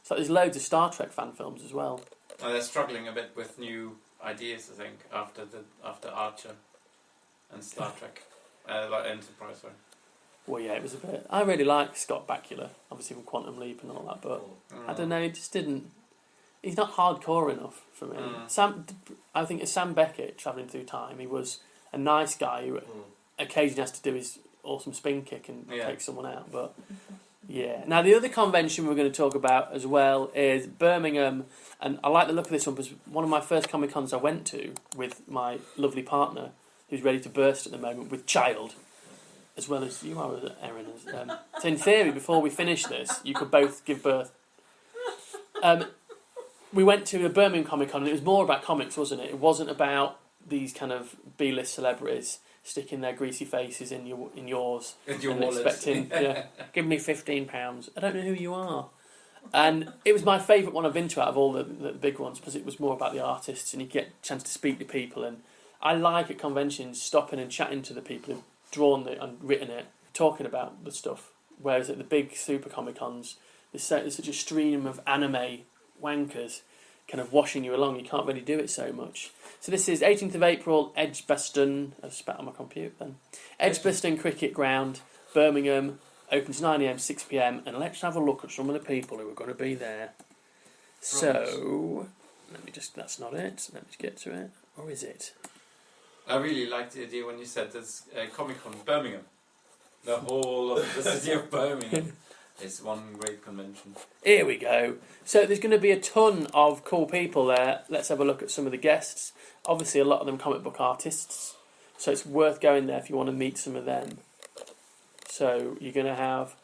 So there's loads of Star Trek fan films as well. Oh, they're struggling a bit with new ideas, I think, after Archer and Star Trek, like Enterprise. Sorry. Well, yeah, it was a bit... I really like Scott Bakula, obviously with Quantum Leap and all that, but I don't know, he just didn't... He's not hardcore enough for me. I think as Sam Beckett, travelling through time, he was a nice guy who occasionally has to do his awesome spin kick and take someone out. But yeah. Now the other convention we're going to talk about as well is Birmingham, and I like the look of this one because one of my first Comic Cons I went to with my lovely partner, who's ready to burst at the moment with child, as well as you are, Erin. So in theory, before we finish this, you could both give birth. We went to a Birmingham Comic Con and it was more about comics, wasn't it? It wasn't about these kind of B-list celebrities sticking their greasy faces in yours and expecting, give me £15. I don't know who you are. And it was my favourite one I've been to out of all the big ones because it was more about the artists and you get a chance to speak to people. And I like at conventions stopping and chatting to the people who've drawn it and written it, talking about the stuff. Whereas at the big super Comic Cons, there's such a stream of anime wankers kind of washing you along, you can't really do it so much. So this is 18th of April, Edgbaston, I spat on my computer then, Edgbaston Cricket Ground, Birmingham, opens 9am, 6pm, and let's have a look at some of the people who are going to be there. So, that's not it, let me just get to it, or is it? I really liked the idea when you said there's Comic Con Birmingham. The whole of the city of Birmingham. It's one great convention. Here we go. So there's going to be a ton of cool people there. Let's have a look at some of the guests. Obviously, a lot of them comic book artists. So it's worth going there if you want to meet some of them. So you're going to have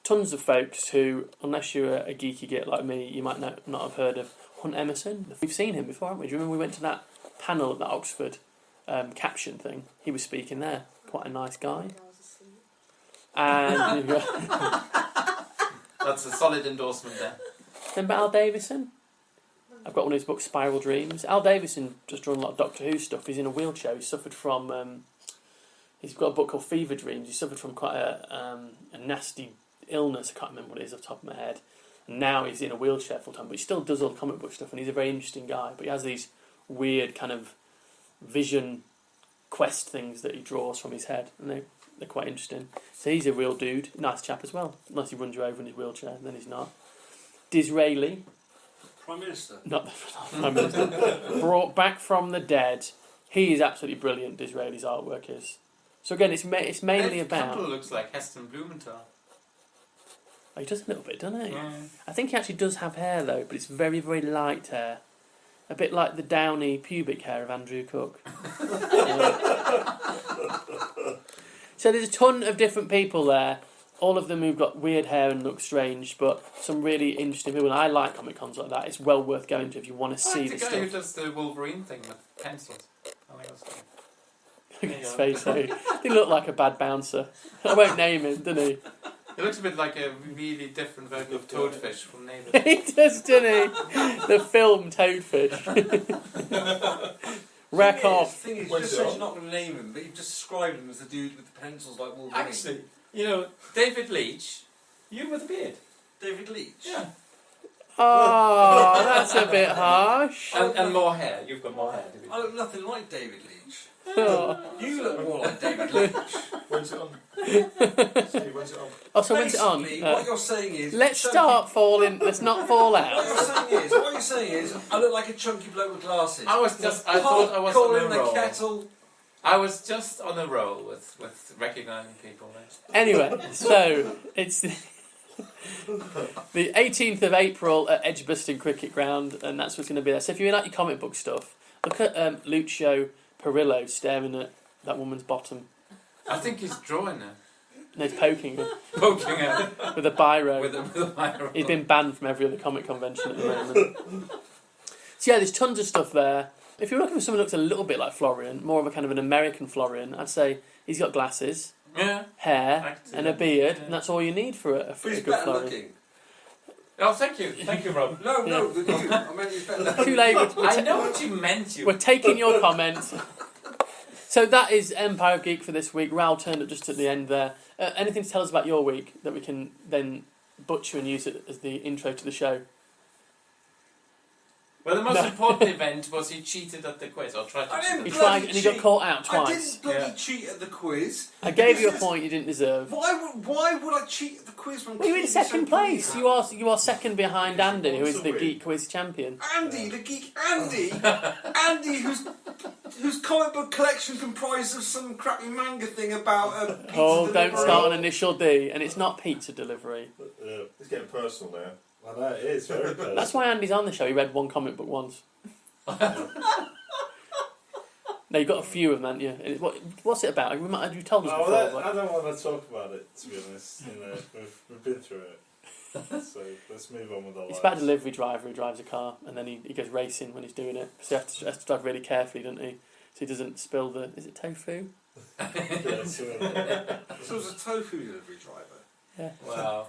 tons of folks who, unless you're a geeky git like me, you might not have heard of Hunt Emerson. We've seen him before, haven't we? Do you remember we went to that panel at the Oxford caption thing. He was speaking there. Quite a nice guy. And That's a solid endorsement there. then about Al Davison. I've got one of his books, Spiral Dreams. Al Davison just done a lot of Doctor Who stuff. He's in a wheelchair. He suffered from... he's got a book called Fever Dreams. He suffered from quite a nasty illness. I can't remember what it is off the top of my head. And now he's in a wheelchair full time. But he still does all the comic book stuff. And he's a very interesting guy. But he has these weird kind of vision quest things that he draws from his head. And they're quite interesting. So he's a real dude. Nice chap as well. Unless he runs you over in his wheelchair. Then he's not. Disraeli. Prime Minister. Not the Prime Minister. Brought back from the dead. He is absolutely brilliant, Disraeli's artwork is. So again, it's mainly Dave about... Campbell looks like Heston Blumenthal. Oh, he does a little bit, doesn't he? Yeah. I think he actually does have hair, though, but it's very, very light hair. A bit like the downy pubic hair of Andrew Cook. So there's a ton of different people there. All of them who've got weird hair and look strange, but some really interesting people. And I like Comic Cons like that. It's well worth going to if you want to see I like this the guy stuff. who does the Wolverine thing with pencils. I think that's cool. Look at his face, eh? He looked like a bad bouncer. I won't name him, doesn't he? It looks a bit like a really different version of Toadfish from Neighbours. He does, doesn't he? The film Toadfish. Rack off. The thing is, Where's just it said on? you're not going to name him, but you've just described him as the dude with the pencils like Wolverine. Actually, you know, David Leitch, you with a beard. David Leitch. Yeah. Oh, that's a bit harsh. And more hair. You've got more hair. I look nothing like David Leitch. Oh, You look more like David Leitch. When's it on? Steve, when's it on? oh so when's it on? Basically, what you're saying is... Let's chunky- start falling. Let's not fall What out. you're saying is, I look like a chunky bloke with glasses. I thought I was calling on a the roll. kettle. I was just on a roll with recognising people there. Anyway, so it's the 18th of April at Edgbaston Cricket Ground, and that's what's going to be there. So if you like your comic book stuff, look at Lucio Perillo staring at that woman's bottom. I think he's drawing her. No, he's poking her Poking her with a biro. with a biro. He's been banned from every other comic convention at the moment. So yeah, there's tons of stuff there. If you're looking for someone who looks a little bit like Florian, more of a kind of an American Florian, I'd say he's got glasses, Yeah. hair, and a beard, Yeah. and that's all you need for a But he's good better Florian. looking. Oh, thank you, Rob. No, no, you. I meant he's better looking. Too late. I know what you meant. We're taking your comment. So that is Empire of Geek for this week. Raoul turned up just at the end there. Anything to tell us about your week that we can then butcher and use it as the intro to the show? Well, the most No. important event was he cheated at the quiz, or tried to I cheat. didn't He At tried and he got cheat. caught out I twice. didn't bloody Yeah. cheat at the quiz. I gave you a This is- point you didn't deserve. Why would I cheat at the quiz when I'm Well, you're in clearly second so place. brilliant? You are second behind Andy, who is the Sorry. Geek Quiz champion. Andy, the geek Andy, whose comic book collection comprised of some crappy manga thing about pizza Oh, don't delivery. start on initial D, and it's not pizza delivery. It's getting personal now. I know, it is very personal. That's why Andy's on the show. He read one comic book once. No, you got a few of them, haven't you? And what's it about? You told us Oh, before. well, but- I don't want to talk about it, to be honest. You know, we've been through it. So let's move on with our lives. It's about a delivery driver who drives a car, and then he goes racing when he's doing it. So he has to drive really carefully, doesn't he? So he doesn't spill the... Is it tofu? Yeah, So it was a tofu delivery driver. Yeah. Wow.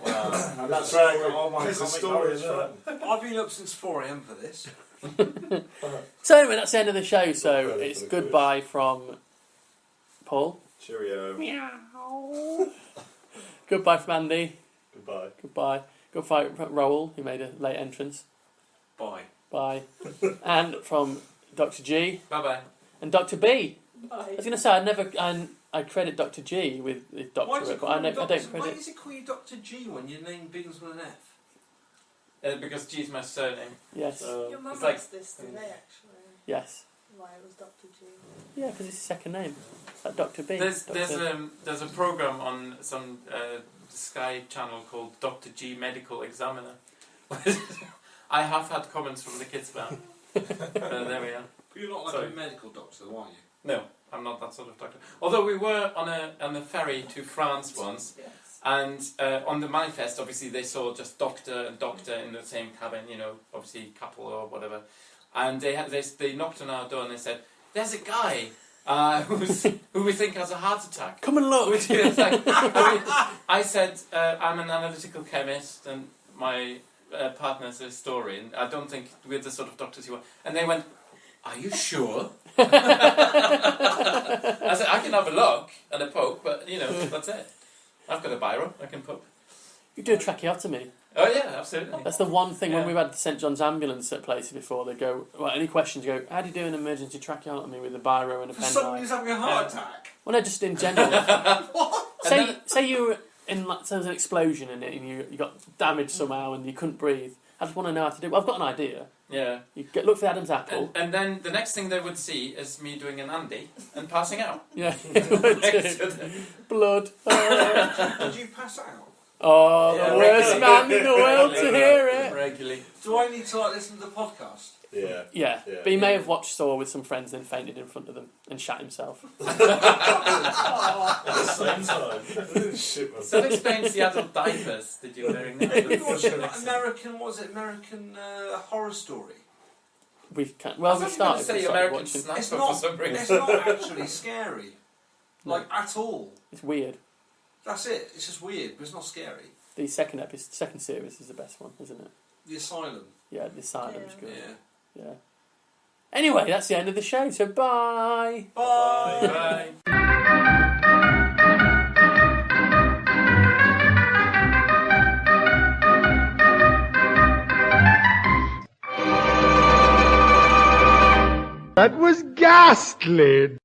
Wow. and that's right. Oh my There's a comic story knowledge, as that. I've been up since 4 AM for this. So anyway, that's the end of the show. So Ready it's for the goodbye from Paul. Cheerio. Meow. Goodbye from Andy. Goodbye. Goodbye. Goodbye from Raoul, who made a late entrance. Bye. Bye. And from Dr. G Bye bye. and Dr. B. I Bye. was going to say I credit Dr. G with Why does doctorate, it but call I you don't Why credit. does it call you Dr. G when your name begins with an F? Because G's my surname. Yes. Your mum It's like- asked this today, actually. Yes. Why it was Dr. G. Yeah, because it's his second name. Like Dr. B. There's Dr. a program on some Sky channel called Dr. G Medical Examiner. I have had comments from the kids about. There we are. But you're not like Sorry. a medical doctor, though, are you? No, I'm not that sort of doctor. Although we were on a ferry to France once, Yes. and on the manifest, obviously they saw just doctor and doctor in the same cabin. You know, obviously couple or whatever. And they knocked on our door and they said, there's a guy who we think has a heart attack. Come and look. Which is like, I said, I'm an analytical chemist and my partner's a historian. I don't think we're the sort of doctors you want. And they went, are you sure? I said, I can have a look and a poke, but, that's it. I've got a biro, I can poke. You do a tracheotomy. Oh, yeah, absolutely. That's the one thing when Yeah. we've had the St John's ambulance at places before, they go, well, any questions, you go, how do you do an emergency tracheotomy with a biro and a For someone penknife? who's having a heart attack. Well, no, just in general. What? Say you were in, like, so there was an explosion in it and you got damaged somehow and you couldn't breathe. I just want to know how to do it. Well, I've got an idea. Yeah. You look for the Adam's apple. And then the next thing they would see is me doing an Andy and passing out. Yeah. Next to them. Blood. Did you pass out? Oh, Yeah, the worst regularly. man in the world to hear it. Regularly. Do I need to listen to the podcast? Yeah. Yeah, Yeah. but he may have watched Saw with some friends and fainted in front of them and shat himself. At the same time. Shit myself. So that explains the adult diapers that you're wearing now. Have you watched American Horror Story? We can't. I Well, we thought you were going started. to say we started American watching. Sniper It's for not. some reason. It's not actually scary, like at all. It's weird. That's it. It's just weird, but it's not scary. The second series is the best one, isn't it? The Asylum. Yeah, the Asylum's Yeah. good. Yeah. Yeah. Anyway, that's the end of the show. So bye. Bye. Bye. That was ghastly.